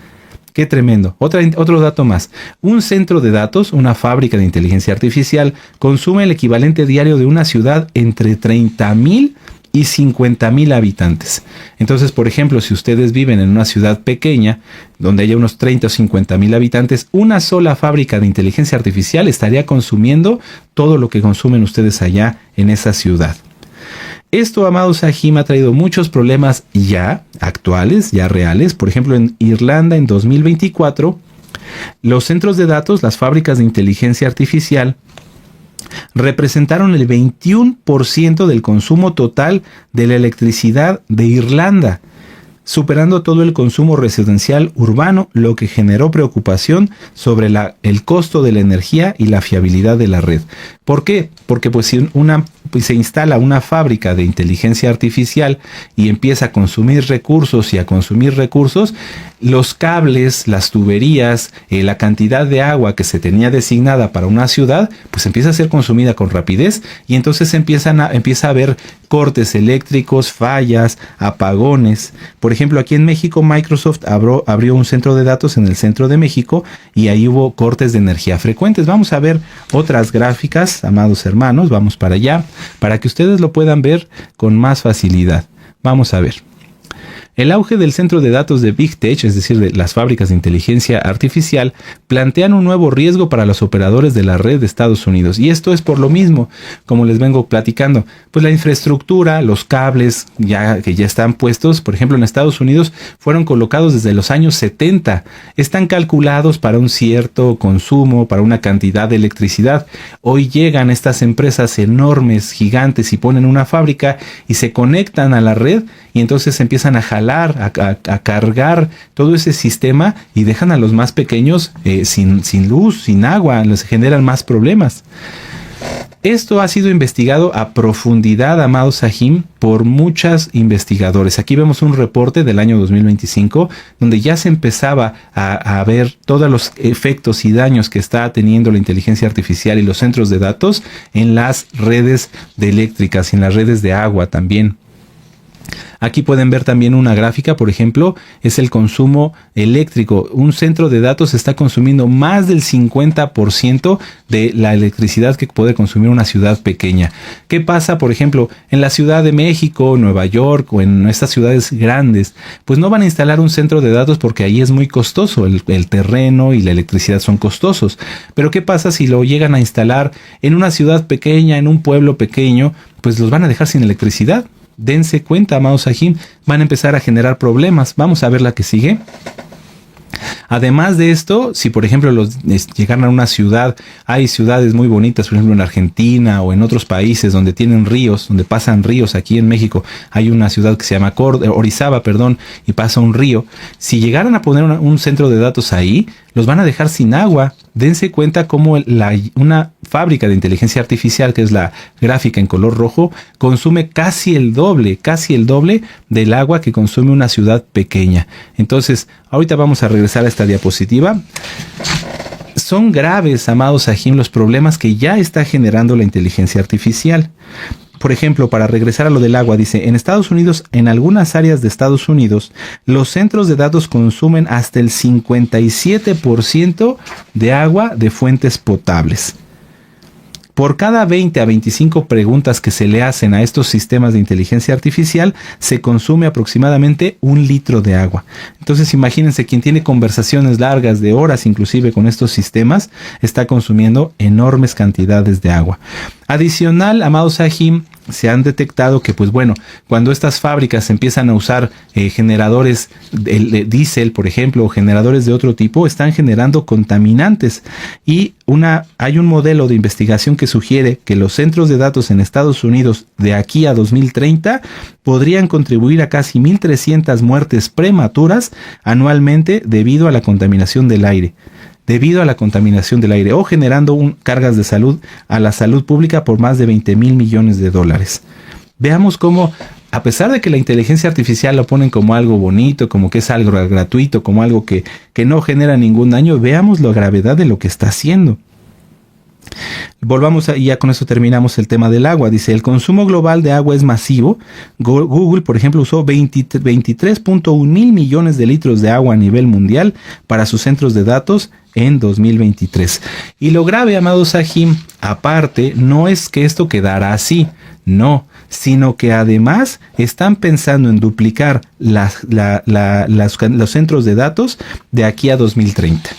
Qué tremendo. Otro dato más. Un centro de datos, una fábrica de inteligencia artificial, consume el equivalente diario de una ciudad entre 30,000 y 50,000 habitantes. Entonces, por ejemplo, si ustedes viven en una ciudad pequeña, donde haya unos 30 o 50,000 habitantes, una sola fábrica de inteligencia artificial estaría consumiendo todo lo que consumen ustedes allá en esa ciudad. Esto, amado Sahim, ha traído muchos problemas ya actuales, ya reales. Por ejemplo, en Irlanda en 2024, los centros de datos, las fábricas de inteligencia artificial, representaron el 21% del consumo total de la electricidad de Irlanda, superando todo el consumo residencial urbano, lo que generó preocupación sobre el costo de la energía y la fiabilidad de la red. ¿Por qué? Porque pues si se instala una fábrica de inteligencia artificial y empieza a consumir recursos, los cables, las tuberías, la cantidad de agua que se tenía designada para una ciudad, pues empieza a ser consumida con rapidez, y entonces empieza a haber cortes eléctricos, fallas, apagones. Por ejemplo, aquí en México, Microsoft abrió un centro de datos en el centro de México y ahí hubo cortes de energía frecuentes. Vamos a ver otras gráficas, amados hermanos, vamos para allá, para que ustedes lo puedan ver con más facilidad. Vamos a ver. El auge del centro de datos de Big Tech, es decir, de las fábricas de inteligencia artificial, plantean un nuevo riesgo para los operadores de la red de Estados Unidos. Y esto es por lo mismo, como les vengo platicando, pues la infraestructura, los cables que ya están puestos, por ejemplo, en Estados Unidos, fueron colocados desde los años 70. Están calculados para un cierto consumo, para una cantidad de electricidad. Hoy llegan estas empresas enormes, gigantes, y ponen una fábrica y se conectan a la red, y entonces empiezan a jalar, a cargar todo ese sistema, y dejan a los más pequeños sin luz, sin agua, les generan más problemas. Esto ha sido investigado a profundidad, amado Sahim, por muchos investigadores. Aquí vemos un reporte del año 2025, donde ya se empezaba a ver todos los efectos y daños que está teniendo la inteligencia artificial y los centros de datos en las redes eléctricas y en las redes de agua también. Aquí pueden ver también una gráfica, por ejemplo, es el consumo eléctrico. Un centro de datos está consumiendo más del 50% de la electricidad que puede consumir una ciudad pequeña. ¿Qué pasa, por ejemplo, en la Ciudad de México, Nueva York o en estas ciudades grandes? Pues no van a instalar un centro de datos porque ahí es muy costoso, el terreno y la electricidad son costosos. Pero ¿qué pasa si lo llegan a instalar en una ciudad pequeña, en un pueblo pequeño? Pues los van a dejar sin electricidad. Dense cuenta, amados Sahim, van a empezar a generar problemas. Vamos a ver la que sigue. Además de esto, si por ejemplo llegaran a una ciudad, hay ciudades muy bonitas, por ejemplo en Argentina o en otros países donde tienen ríos, donde pasan ríos. Aquí en México hay una ciudad que se llama Orizaba, y pasa un río. Si llegaran a poner un centro de datos ahí, los van a dejar sin agua. Dense cuenta cómo una fábrica de inteligencia artificial, que es la gráfica en color rojo, consume casi el doble del agua que consume una ciudad pequeña. Entonces, ahorita vamos a regresar a esta diapositiva. Son graves, amados Sahim, los problemas que ya está generando la inteligencia artificial. Por ejemplo, para regresar a lo del agua, dice, en Estados Unidos, en algunas áreas de Estados Unidos, los centros de datos consumen hasta el 57% de agua de fuentes potables. Por cada 20 a 25 preguntas que se le hacen a estos sistemas de inteligencia artificial, se consume aproximadamente 1 litro de agua. Entonces imagínense, quien tiene conversaciones largas de horas inclusive con estos sistemas, está consumiendo enormes cantidades de agua. Adicional, amado Sahim, se han detectado que, pues bueno, cuando estas fábricas empiezan a usar generadores de diésel, por ejemplo, o generadores de otro tipo, están generando contaminantes. Y hay un modelo de investigación que sugiere que los centros de datos en Estados Unidos de aquí a 2030 podrían contribuir a casi 1,300 muertes prematuras anualmente debido a la contaminación del aire. O generando cargas de salud a la salud pública por más de $20,000 millones. veamos cómo, a pesar de que la inteligencia artificial lo ponen como algo bonito, como que es algo gratuito, como algo que no genera ningún daño, veamos la gravedad de lo que está haciendo. Volvamos y ya con eso terminamos el tema del agua. Dice, el consumo global de agua es masivo. Google, por ejemplo, usó 23.1 mil millones de litros de agua a nivel mundial para sus centros de datos en 2023. Y lo grave, amado Sahim, aparte, no es que esto quedara así, no, sino que además están pensando en duplicar los centros de datos de aquí a 2030.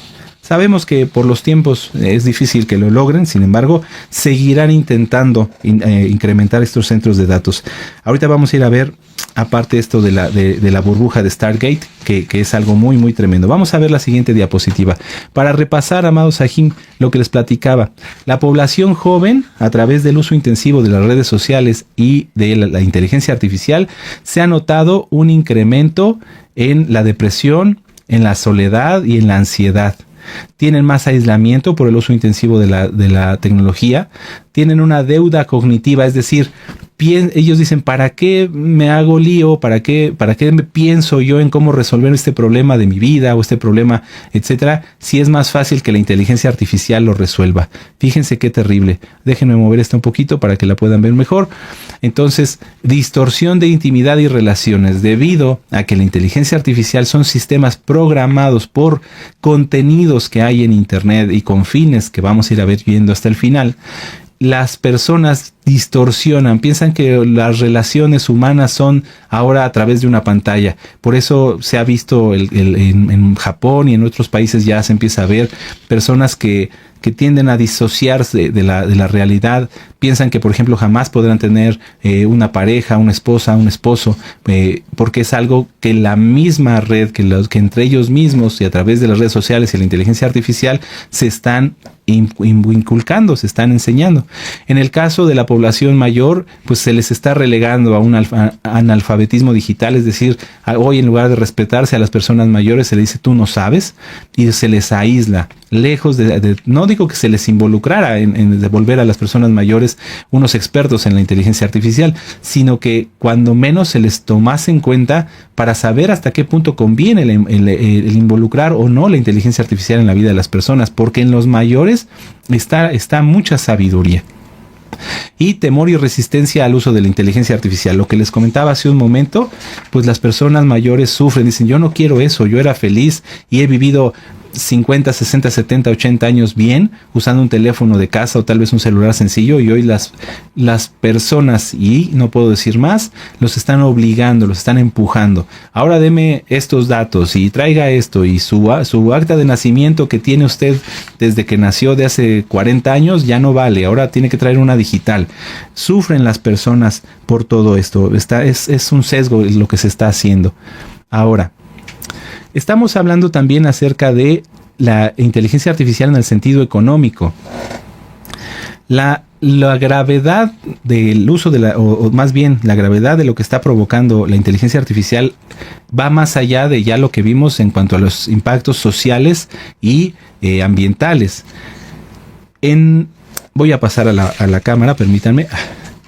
Sabemos que por los tiempos es difícil que lo logren, sin embargo, seguirán intentando incrementar estos centros de datos. Ahorita vamos a ir a ver, aparte esto de la burbuja de Stargate, que es algo muy, muy tremendo. Vamos a ver la siguiente diapositiva. Para repasar, amado Sahim, lo que les platicaba. La población joven, a través del uso intensivo de las redes sociales y de la inteligencia artificial, se ha notado un incremento en la depresión, en la soledad y en la ansiedad. Tienen más aislamiento por el uso intensivo de la tecnología, tienen una deuda cognitiva, es decir, ellos dicen, ¿para qué me hago lío? ¿Para qué me pienso yo en cómo resolver este problema de mi vida o este problema, etcétera? Si es más fácil que la inteligencia artificial lo resuelva. Fíjense qué terrible. Déjenme mover esto un poquito para que la puedan ver mejor. Entonces, distorsión de intimidad y relaciones debido a que la inteligencia artificial son sistemas programados por contenidos que hay en internet y con fines que vamos a ir a ver viendo hasta el final. Las personas distorsionan, piensan que las relaciones humanas son ahora a través de una pantalla. Por eso se ha visto en Japón y en otros países ya se empieza a ver personas que tienden a disociarse de la realidad. Piensan que, por ejemplo, jamás podrán tener una pareja, una esposa, un esposo, porque es algo que la misma red, que entre ellos mismos y a través de las redes sociales y la inteligencia artificial se están inculcando, se están enseñando. En el caso de la población mayor, pues se les está relegando a un analfabetismo digital, es decir, hoy en lugar de respetarse a las personas mayores se les dice tú no sabes y se les aísla, lejos no digo que se les involucrara en devolver a las personas mayores unos expertos en la inteligencia artificial, sino que cuando menos se les tomase en cuenta para saber hasta qué punto conviene el involucrar o no la inteligencia artificial en la vida de las personas, porque en los mayores está mucha sabiduría. Y temor y resistencia al uso de la inteligencia artificial. Lo que les comentaba hace un momento, pues las personas mayores sufren, dicen yo no quiero eso, yo era feliz y he vivido 50, 60, 70, 80 años bien usando un teléfono de casa o tal vez un celular sencillo, y hoy las personas, y no puedo decir más, los están obligando, los están empujando. Ahora deme estos datos y traiga esto y su acta de nacimiento que tiene usted desde que nació de hace 40 años ya no vale, ahora tiene que traer una digital. Sufren las personas por todo esto. Es un sesgo lo que se está haciendo. Ahora, estamos hablando también acerca de la inteligencia artificial en el sentido económico. La gravedad del uso o más bien la gravedad de lo que está provocando la inteligencia artificial va más allá de ya lo que vimos en cuanto a los impactos sociales y ambientales. Voy a pasar a la cámara, permítanme.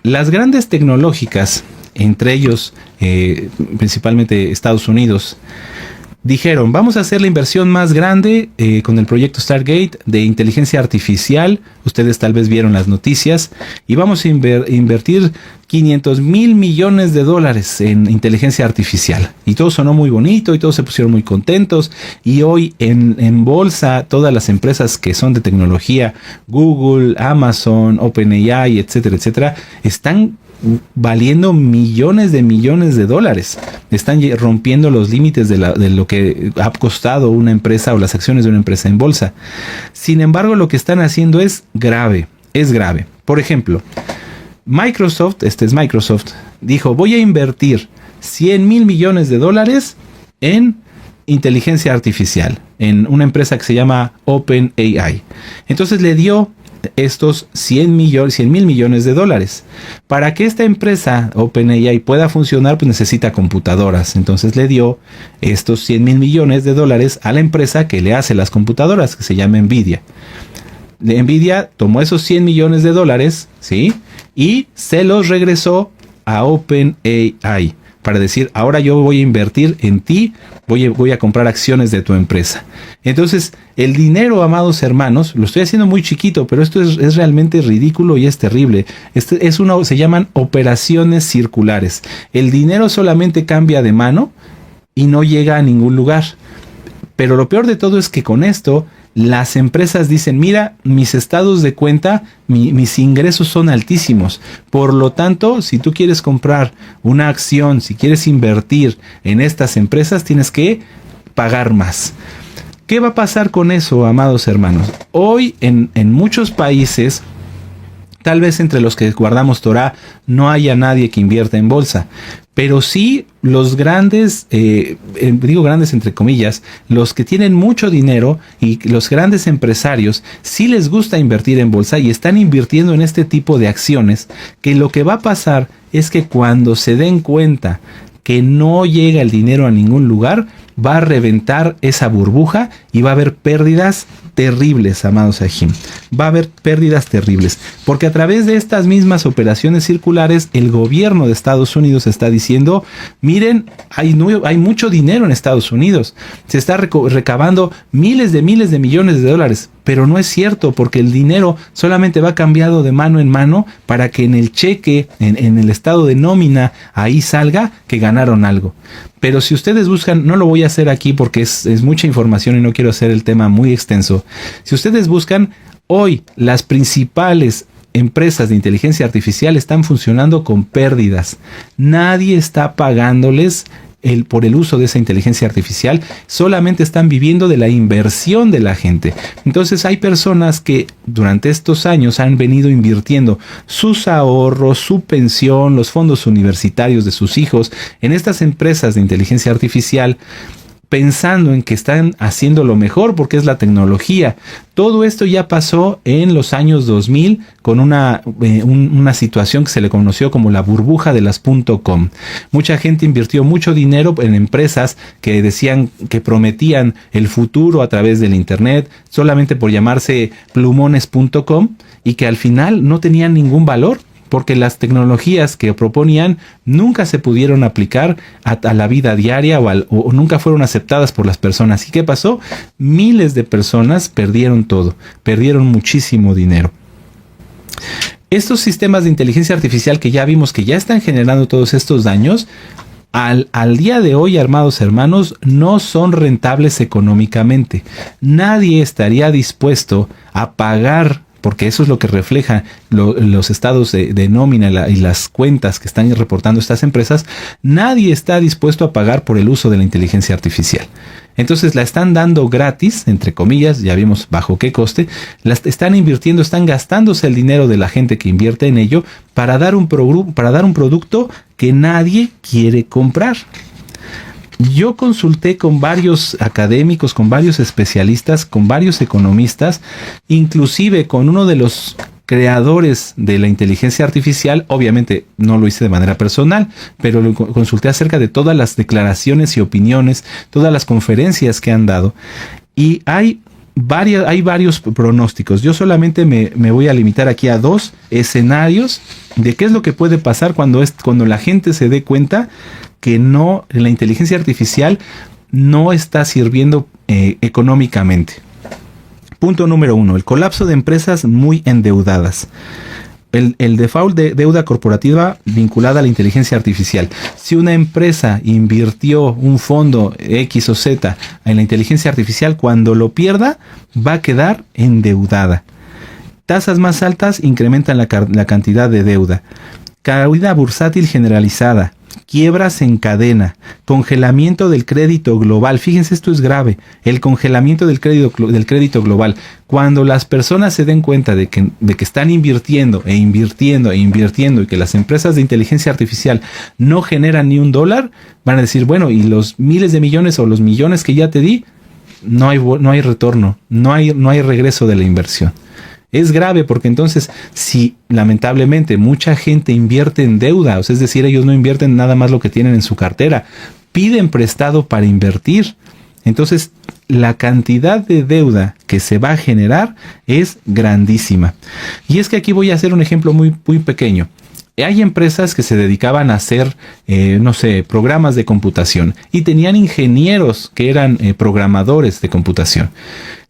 Las grandes tecnológicas, entre ellos principalmente Estados Unidos, dijeron, vamos a hacer la inversión más grande con el proyecto Stargate de inteligencia artificial. Ustedes tal vez vieron las noticias. Y vamos a invertir 500 mil millones de dólares en inteligencia artificial. Y todo sonó muy bonito y todos se pusieron muy contentos. Y hoy en bolsa, todas las empresas que son de tecnología, Google, Amazon, OpenAI, etcétera, etcétera, están valiendo millones de dólares. Están rompiendo los límites de lo que ha costado una empresa o las acciones de una empresa en bolsa. Sin embargo, lo que están haciendo es grave. Por ejemplo, Microsoft, dijo, voy a invertir 100 mil millones de dólares en inteligencia artificial, en una empresa que se llama OpenAI. Entonces le dio estos 100 mil millones de dólares. Para que esta empresa OpenAI pueda funcionar, pues necesita computadoras. Entonces le dio estos 100 mil millones de dólares a la empresa que le hace las computadoras, que se llama Nvidia. Nvidia tomó esos 100 millones de dólares, ¿sí? Y se los regresó a OpenAI para decir, ahora yo voy a invertir en ti, voy a comprar acciones de tu empresa. Entonces, el dinero, amados hermanos, lo estoy haciendo muy chiquito, pero esto es realmente ridículo y es terrible. Se llaman operaciones circulares. El dinero solamente cambia de mano y no llega a ningún lugar. Pero lo peor de todo es que con esto las empresas dicen, mira, mis estados de cuenta, mis ingresos son altísimos. Por lo tanto, si tú quieres comprar una acción, si quieres invertir en estas empresas, tienes que pagar más. ¿Qué va a pasar con eso, amados hermanos? Hoy en muchos países, tal vez entre los que guardamos Torah no haya nadie que invierta en bolsa, pero sí los grandes, digo grandes entre comillas, los que tienen mucho dinero y los grandes empresarios sí les gusta invertir en bolsa y están invirtiendo en este tipo de acciones, que lo que va a pasar es que cuando se den cuenta que no llega el dinero a ningún lugar, va a reventar esa burbuja y va a haber pérdidas terribles, amados Ajim. Va a haber pérdidas terribles, porque a través de estas mismas operaciones circulares, el gobierno de Estados Unidos está diciendo, miren, hay mucho dinero en Estados Unidos, se está recabando miles de millones de dólares, pero no es cierto, porque el dinero solamente va cambiando de mano en mano para que en el cheque, en el estado de nómina, ahí salga que ganaron algo. Pero si ustedes buscan, no lo voy a hacer aquí porque es mucha información y no quiero hacer el tema muy extenso. Si ustedes buscan, hoy las principales empresas de inteligencia artificial están funcionando con pérdidas. Nadie está pagándoles por el uso de esa inteligencia artificial, solamente están viviendo de la inversión de la gente. Entonces hay personas que durante estos años han venido invirtiendo sus ahorros, su pensión, los fondos universitarios de sus hijos en estas empresas de inteligencia artificial, pensando en que están haciendo lo mejor porque es la tecnología. Todo esto ya pasó en los años 2000 con una situación que se le conoció como la burbuja de las .com. Mucha gente invirtió mucho dinero en empresas que decían, que prometían el futuro a través del internet, solamente por llamarse plumones.com, y que al final no tenían ningún valor, porque las tecnologías que proponían nunca se pudieron aplicar a la vida diaria o nunca fueron aceptadas por las personas. ¿Y qué pasó? Miles de personas perdieron todo, perdieron muchísimo dinero. Estos sistemas de inteligencia artificial que ya vimos que ya están generando todos estos daños, al día de hoy, amados hermanos, no son rentables económicamente. Nadie estaría dispuesto a pagar, porque eso es lo que refleja los estados de nómina y las cuentas que están reportando estas empresas. Nadie está dispuesto a pagar por el uso de la inteligencia artificial. Entonces la están dando gratis, entre comillas, ya vimos bajo qué coste, están invirtiendo, están gastándose el dinero de la gente que invierte en ello para dar un producto que nadie quiere comprar. Yo consulté con varios académicos, con varios especialistas, con varios economistas, inclusive con uno de los creadores de la inteligencia artificial. Obviamente no lo hice de manera personal, pero lo consulté acerca de todas las declaraciones y opiniones, todas las conferencias que han dado. Y hay varios pronósticos. Yo solamente me voy a limitar aquí a 2 escenarios de qué es lo que puede pasar cuando la gente se dé cuenta que la inteligencia artificial no está sirviendo económicamente. Punto número 1, el colapso de empresas muy endeudadas. El default de deuda corporativa vinculada a la inteligencia artificial. Si una empresa invirtió un fondo X o Z en la inteligencia artificial, cuando lo pierda, va a quedar endeudada. Tasas más altas incrementan la cantidad de deuda. Caída bursátil generalizada. Quiebras en cadena, congelamiento del crédito global. Fíjense, esto es grave, el congelamiento del crédito global. Cuando las personas se den cuenta de que están invirtiendo y que las empresas de inteligencia artificial no generan ni $1, van a decir, bueno, y los miles de millones o los millones que ya te di, no hay retorno, no hay regreso de la inversión. Es grave porque entonces, si lamentablemente mucha gente invierte en deuda, es decir, ellos no invierten nada más lo que tienen en su cartera, piden prestado para invertir, entonces la cantidad de deuda que se va a generar es grandísima. Y es que aquí voy a hacer un ejemplo muy, muy pequeño. Hay empresas que se dedicaban a hacer, no sé, programas de computación y tenían ingenieros que eran programadores de computación.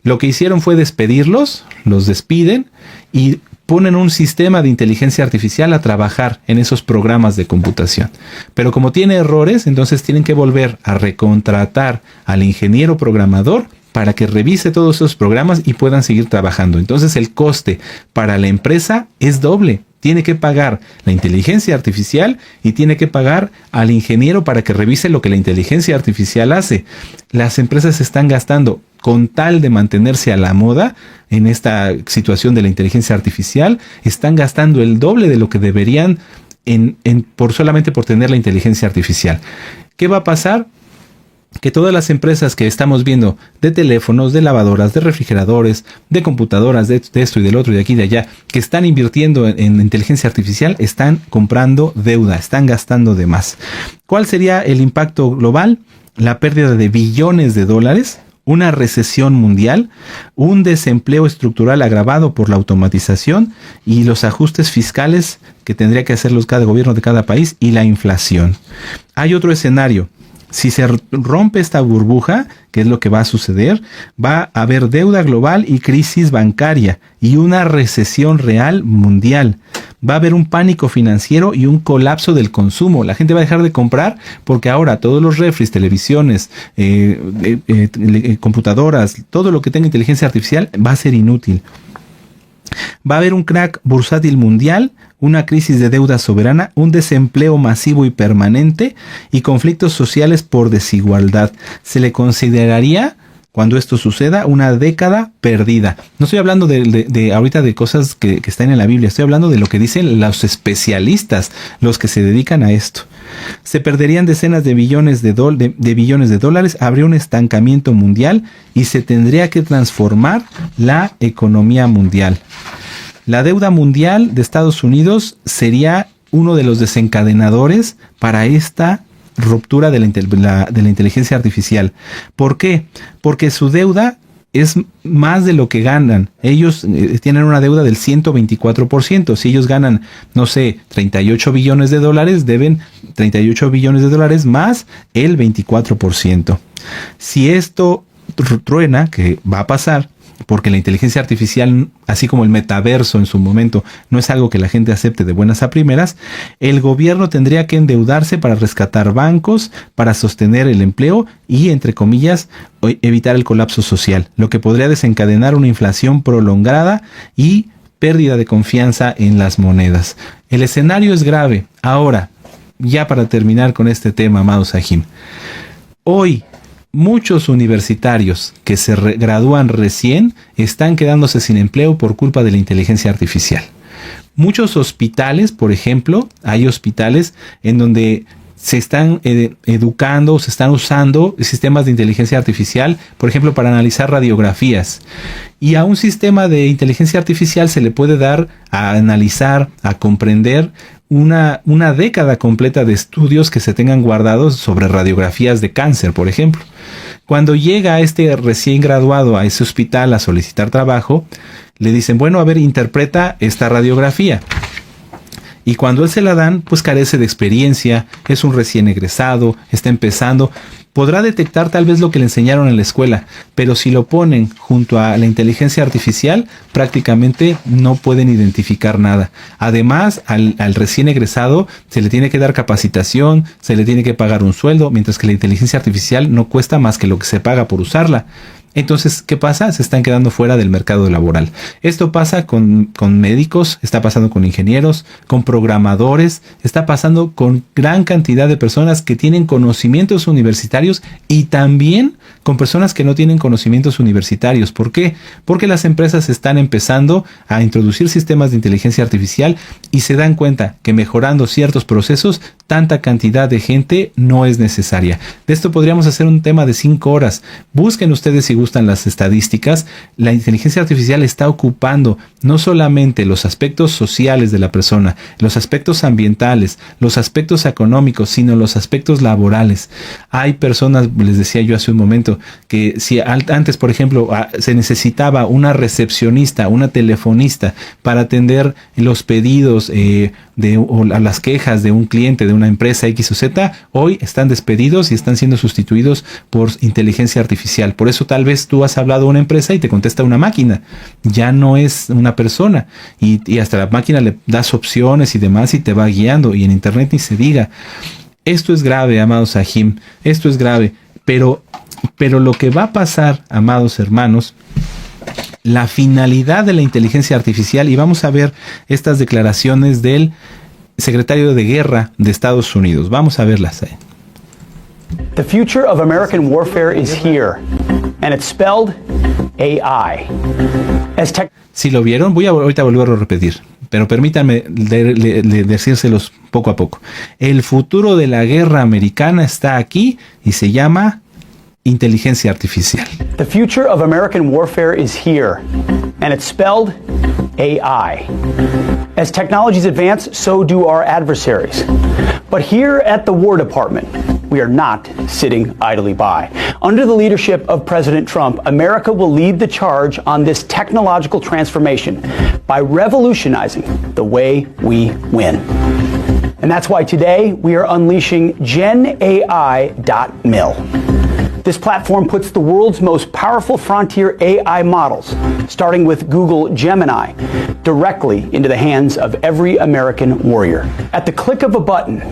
Lo que hicieron fue despedirlos, los despiden y ponen un sistema de inteligencia artificial a trabajar en esos programas de computación. Pero como tiene errores, entonces tienen que volver a recontratar al ingeniero programador para que revise todos esos programas y puedan seguir trabajando. Entonces el coste para la empresa es doble. Tiene que pagar la inteligencia artificial y tiene que pagar al ingeniero para que revise lo que la inteligencia artificial hace. Las empresas están gastando, con tal de mantenerse a la moda en esta situación de la inteligencia artificial, están gastando el doble de lo que deberían solamente por tener la inteligencia artificial. ¿Qué va a pasar? Que todas las empresas que estamos viendo de teléfonos, de lavadoras, de refrigeradores, de computadoras, de esto y del otro y de aquí y de allá, que están invirtiendo en inteligencia artificial, están comprando deuda, están gastando de más. ¿Cuál sería el impacto global? La pérdida de billones de dólares, una recesión mundial, un desempleo estructural agravado por la automatización y los ajustes fiscales que tendría que hacerlos cada gobierno de cada país y la inflación. Hay otro escenario. Si se rompe esta burbuja, que es lo que va a suceder, va a haber deuda global y crisis bancaria y una recesión real mundial. Va a haber un pánico financiero y un colapso del consumo. La gente va a dejar de comprar porque ahora todos los refris, televisiones, computadoras, todo lo que tenga inteligencia artificial va a ser inútil. Va a haber un crack bursátil mundial, una crisis de deuda soberana, un desempleo masivo y permanente y conflictos sociales por desigualdad. Se le consideraría, cuando esto suceda, una década perdida. No estoy hablando de ahorita de cosas que están en la Biblia, estoy hablando de lo que dicen los especialistas, los que se dedican a esto. Se perderían decenas de billones de billones de dólares, habría un estancamiento mundial y se tendría que transformar la economía mundial. La deuda mundial de Estados Unidos sería uno de los desencadenadores para esta ruptura de la inteligencia artificial. ¿Por qué? Porque su deuda es más de lo que ganan. Ellos tienen una deuda del 124%. Si ellos ganan, no sé, 38 billones de dólares, deben 38 billones de dólares más el 24%. Si esto truena, que va a pasar, porque la inteligencia artificial, así como el metaverso en su momento, no es algo que la gente acepte de buenas a primeras, el gobierno tendría que endeudarse para rescatar bancos, para sostener el empleo y, entre comillas, evitar el colapso social, lo que podría desencadenar una inflación prolongada y pérdida de confianza en las monedas. El escenario es grave. Ahora, ya para terminar con este tema, amado Sahim, hoy muchos universitarios que se gradúan recién están quedándose sin empleo por culpa de la inteligencia artificial. Muchos hospitales, por ejemplo, hay hospitales en donde se están educando, se están usando sistemas de inteligencia artificial, por ejemplo, para analizar radiografías. Y a un sistema de inteligencia artificial se le puede dar a analizar, a comprender una década completa de estudios que se tengan guardados sobre radiografías de cáncer, por ejemplo. Cuando llega este recién graduado a ese hospital a solicitar trabajo, le dicen, bueno, a ver, interpreta esta radiografía. Y cuando él se la dan, pues carece de experiencia, es un recién egresado, está empezando. Podrá detectar tal vez lo que le enseñaron en la escuela, pero si lo ponen junto a la inteligencia artificial, prácticamente no pueden identificar nada. Además, al recién egresado se le tiene que dar capacitación, se le tiene que pagar un sueldo, mientras que la inteligencia artificial no cuesta más que lo que se paga por usarla. Entonces, ¿qué pasa? Se están quedando fuera del mercado laboral. Esto pasa con médicos, está pasando con ingenieros, con programadores, está pasando con gran cantidad de personas que tienen conocimientos universitarios y también con personas que no tienen conocimientos universitarios. ¿Por qué? Porque las empresas están empezando a introducir sistemas de inteligencia artificial y se dan cuenta que mejorando ciertos procesos tanta cantidad de gente no es necesaria. De esto podríamos hacer un tema de 5 horas. Busquen ustedes si gustan las estadísticas. La inteligencia artificial está ocupando no solamente los aspectos sociales de la persona, los aspectos ambientales, los aspectos económicos, sino los aspectos laborales. Hay personas, les decía yo hace un momento, que si antes, por ejemplo, se necesitaba una recepcionista, una telefonista para atender los pedidos o las quejas de un cliente de una empresa X o Z, hoy están despedidos y están siendo sustituidos por inteligencia artificial. Por eso tal vez tú has hablado a una empresa y te contesta una máquina, ya no es una persona, y hasta la máquina le das opciones y demás y te va guiando, y en internet ni se diga. Esto es grave, amados Sahim, esto es grave, pero lo que va a pasar, amados hermanos, la finalidad de la inteligencia artificial, y vamos a ver estas declaraciones del secretario de Guerra de Estados Unidos. Vamos a verlas ahí. The future of American warfare is here, and it's spelled AI. Si lo vieron, voy a ahorita volver a repetir, pero permítanme decírselos poco a poco. El futuro de la guerra americana está aquí y se llama inteligencia artificial. The future of American warfare is here, and it's spelled AI. As technologies advance, so do our adversaries. But here at the War Department, we are not sitting idly by. Under the leadership of President Trump, America will lead the charge on this technological transformation by revolutionizing the way we win. And that's why today we are unleashing GenAI.mil. This platform puts the world's most powerful frontier AI models, starting with Google Gemini, directly into the hands of every American warrior. At the click of a button,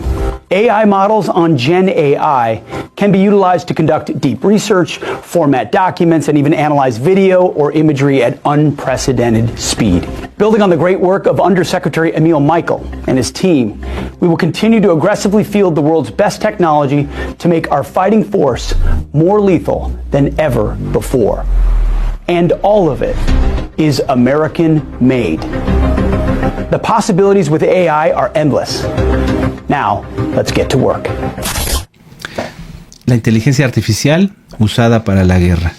AI models on GenAI can be utilized to conduct deep research, format documents, and even analyze video or imagery at unprecedented speed. Building on the great work of Undersecretary Emil Michael and his team, we will continue to aggressively field the world's best technology to make our fighting force more lethal than ever before. And all of it is American-made. The possibilities with AI are endless. Now, let's get to work. La inteligencia artificial usada para la guerra.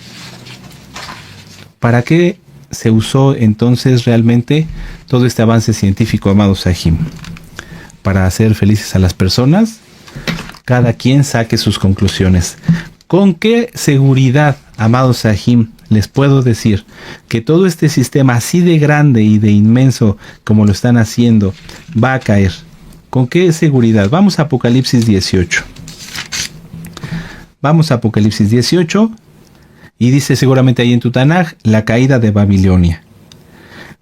¿Para qué se usó entonces realmente todo este avance científico, amado Sahim? ¿Para hacer felices a las personas? Cada quien saque sus conclusiones. ¿Con qué seguridad, amado Sahim, les puedo decir que todo este sistema así de grande y de inmenso como lo están haciendo va a caer? ¿Con qué seguridad? Vamos a Apocalipsis 18. Vamos a Apocalipsis 18 y dice seguramente ahí en tu Tanaj, la caída de Babilonia.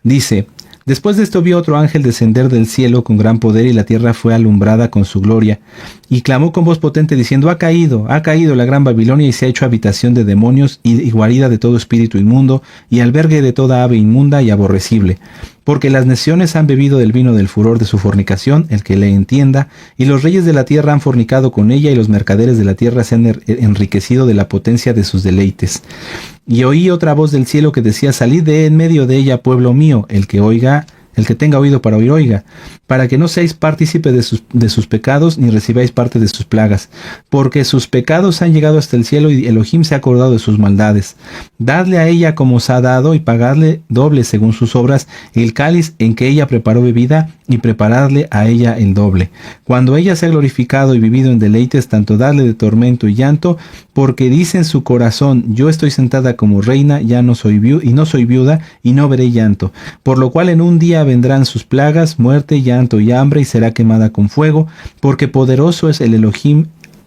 Dice: después de esto vi otro ángel descender del cielo con gran poder, y la tierra fue alumbrada con su gloria. Y clamó con voz potente diciendo: ha caído la gran Babilonia, y se ha hecho habitación de demonios y guarida de todo espíritu inmundo, y albergue de toda ave inmunda y aborrecible. Porque las naciones han bebido del vino del furor de su fornicación, el que le entienda, y los reyes de la tierra han fornicado con ella, y los mercaderes de la tierra se han enriquecido de la potencia de sus deleites. Y oí otra voz del cielo que decía: salid de en medio de ella, pueblo mío, el que tenga oído para oír, oiga, para que no seáis partícipe de sus pecados, ni recibáis parte de sus plagas, porque sus pecados han llegado hasta el cielo, y Elohim se ha acordado de sus maldades. Dadle a ella como os ha dado, y pagadle doble según sus obras el cáliz en que ella preparó bebida, y preparadle a ella el doble. Cuando ella se ha glorificado y vivido en deleites, tanto dadle de tormento y llanto, porque dice en su corazón: yo estoy sentada como reina, ya no soy viuda, y no veré llanto. Por lo cual en un día vendrán sus plagas, muerte, llanto y hambre, y será quemada con fuego, porque poderoso es el Elohim,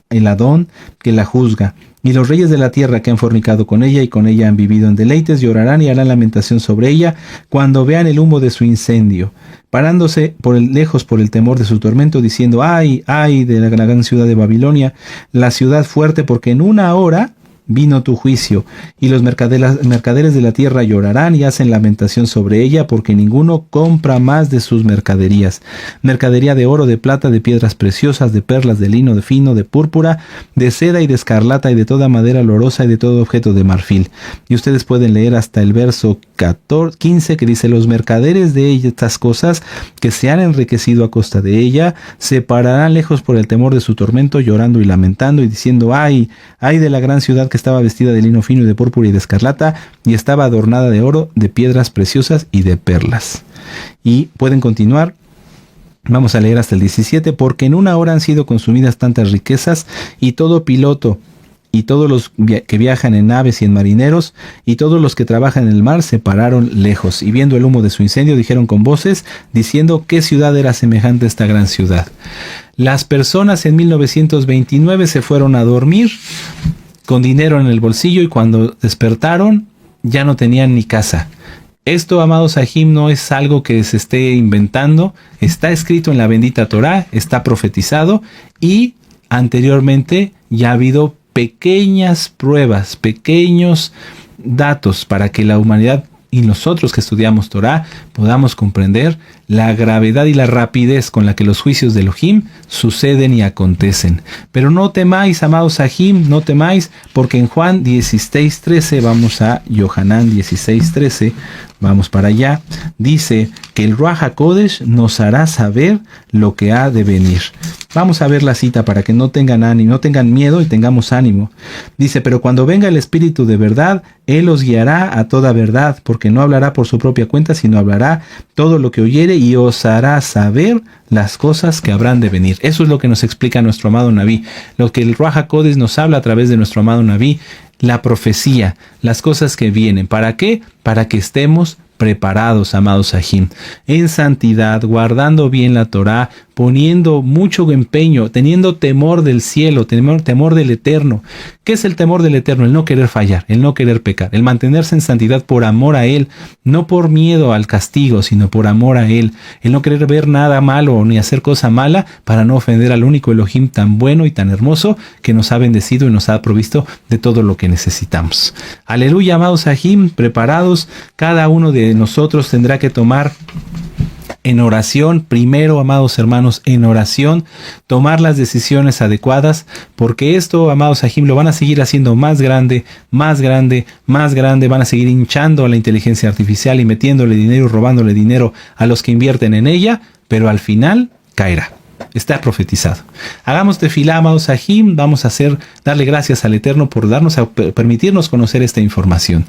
el Adón, que la juzga. Y los reyes de la tierra que han fornicado con ella y con ella han vivido en deleites, llorarán y harán lamentación sobre ella cuando vean el humo de su incendio, parándose lejos por el temor de su tormento, diciendo: ay, ay de la gran ciudad de Babilonia, la ciudad fuerte, porque en una hora vino tu juicio, y los mercaderes de la tierra llorarán y hacen lamentación sobre ella, porque ninguno compra más de sus mercaderías. Mercadería de oro, de plata, de piedras preciosas, de perlas, de lino, de fino, de púrpura, de seda y de escarlata, y de toda madera olorosa, y de todo objeto de marfil. Y ustedes pueden leer hasta el verso 15, que dice: los mercaderes de estas cosas que se han enriquecido a costa de ella se pararán lejos por el temor de su tormento, llorando y lamentando y diciendo: ay de la gran ciudad que estaba vestida de lino fino y de púrpura y de escarlata, y estaba adornada de oro, de piedras preciosas y de perlas. Y pueden continuar. Vamos a leer hasta el 17. Porque en una hora han sido consumidas tantas riquezas, y todo piloto, y todos los que viajan en naves y en marineros, y todos los que trabajan en el mar se pararon lejos, y viendo el humo de su incendio dijeron con voces, diciendo: ¿qué ciudad era semejante a esta gran ciudad? Las personas en 1929 se fueron a dormir con dinero en el bolsillo, y cuando despertaron ya no tenían ni casa. Esto, amados Sahim, no es algo que se esté inventando, está escrito en la bendita Torá, está profetizado, y anteriormente ya ha habido pequeñas pruebas, pequeños datos para que la humanidad y nosotros que estudiamos Torá podamos comprender la gravedad y la rapidez con la que los juicios de Elohim suceden y acontecen. Pero no temáis, amados Sahim, no temáis, porque en Juan 16:13, vamos a Yohanan 16:13, vamos para allá, dice que el Ruach HaKodesh nos hará saber lo que ha de venir. Vamos a ver la cita para que no tengan ánimo, no tengan miedo y tengamos ánimo. Dice: pero cuando venga el Espíritu de verdad, Él os guiará a toda verdad, porque no hablará por su propia cuenta, sino hablará todo lo que oyere y os hará saber las cosas que habrán de venir. Eso es lo que nos explica nuestro amado Naví, lo que el Ruach HaKodesh nos habla a través de nuestro amado Naví, la profecía, las cosas que vienen. ¿Para qué? Para que estemos preparados, amados Sahim, en santidad, guardando bien la Torá, poniendo mucho empeño, teniendo temor del cielo, temor del Eterno. ¿Qué es el temor del Eterno? El no querer fallar, el no querer pecar, el mantenerse en santidad por amor a Él, no por miedo al castigo, sino por amor a Él, el no querer ver nada malo ni hacer cosa mala para no ofender al único Elohim tan bueno y tan hermoso que nos ha bendecido y nos ha provisto de todo lo que necesitamos. Aleluya, amados Sahim, preparados. Cada uno de nosotros tendrá que tomar en oración, primero, amados hermanos, en oración, tomar las decisiones adecuadas, porque esto, amados Sahim, lo van a seguir haciendo más grande, más grande, más grande, van a seguir hinchando a la inteligencia artificial y metiéndole dinero y robándole dinero a los que invierten en ella, pero al final caerá. Está profetizado. Hagamos tefilá, amados Sahim. Vamos a darle gracias al Eterno por permitirnos conocer esta información.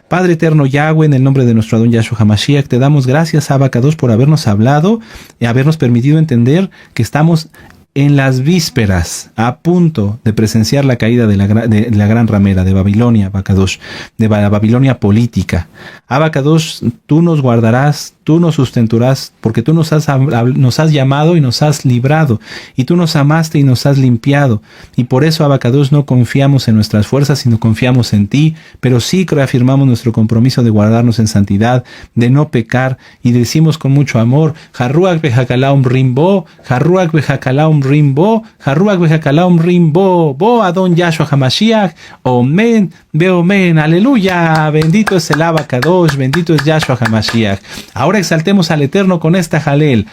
Padre eterno Yahweh, en el nombre de nuestro Adón Yahshua HaMashiach, te damos gracias, Abba Kadosh, por habernos hablado y habernos permitido entender que estamos en las vísperas, a punto de presenciar la caída de la gran ramera de Babilonia, Abba Kadosh, de la Babilonia política. Abba Kadosh, tú nos guardarás, tú nos sustentarás, porque tú nos has llamado y nos has librado, y tú nos amaste y nos has limpiado. Y por eso, Abba Kadosh, no confiamos en nuestras fuerzas, sino confiamos en ti, pero sí reafirmamos nuestro compromiso de guardarnos en santidad, de no pecar, y decimos con mucho amor: Harruach behakalaum rimbo, Harruach behakalaum rimbo, Harruach behakalaum rimbo, Bo Adón Yahshua HaMashiach, Omen, Beomen, aleluya, bendito es el Abba Kadosh, bendito es Yahshua HaMashiach. Ahora exaltemos al Eterno con esta jalel.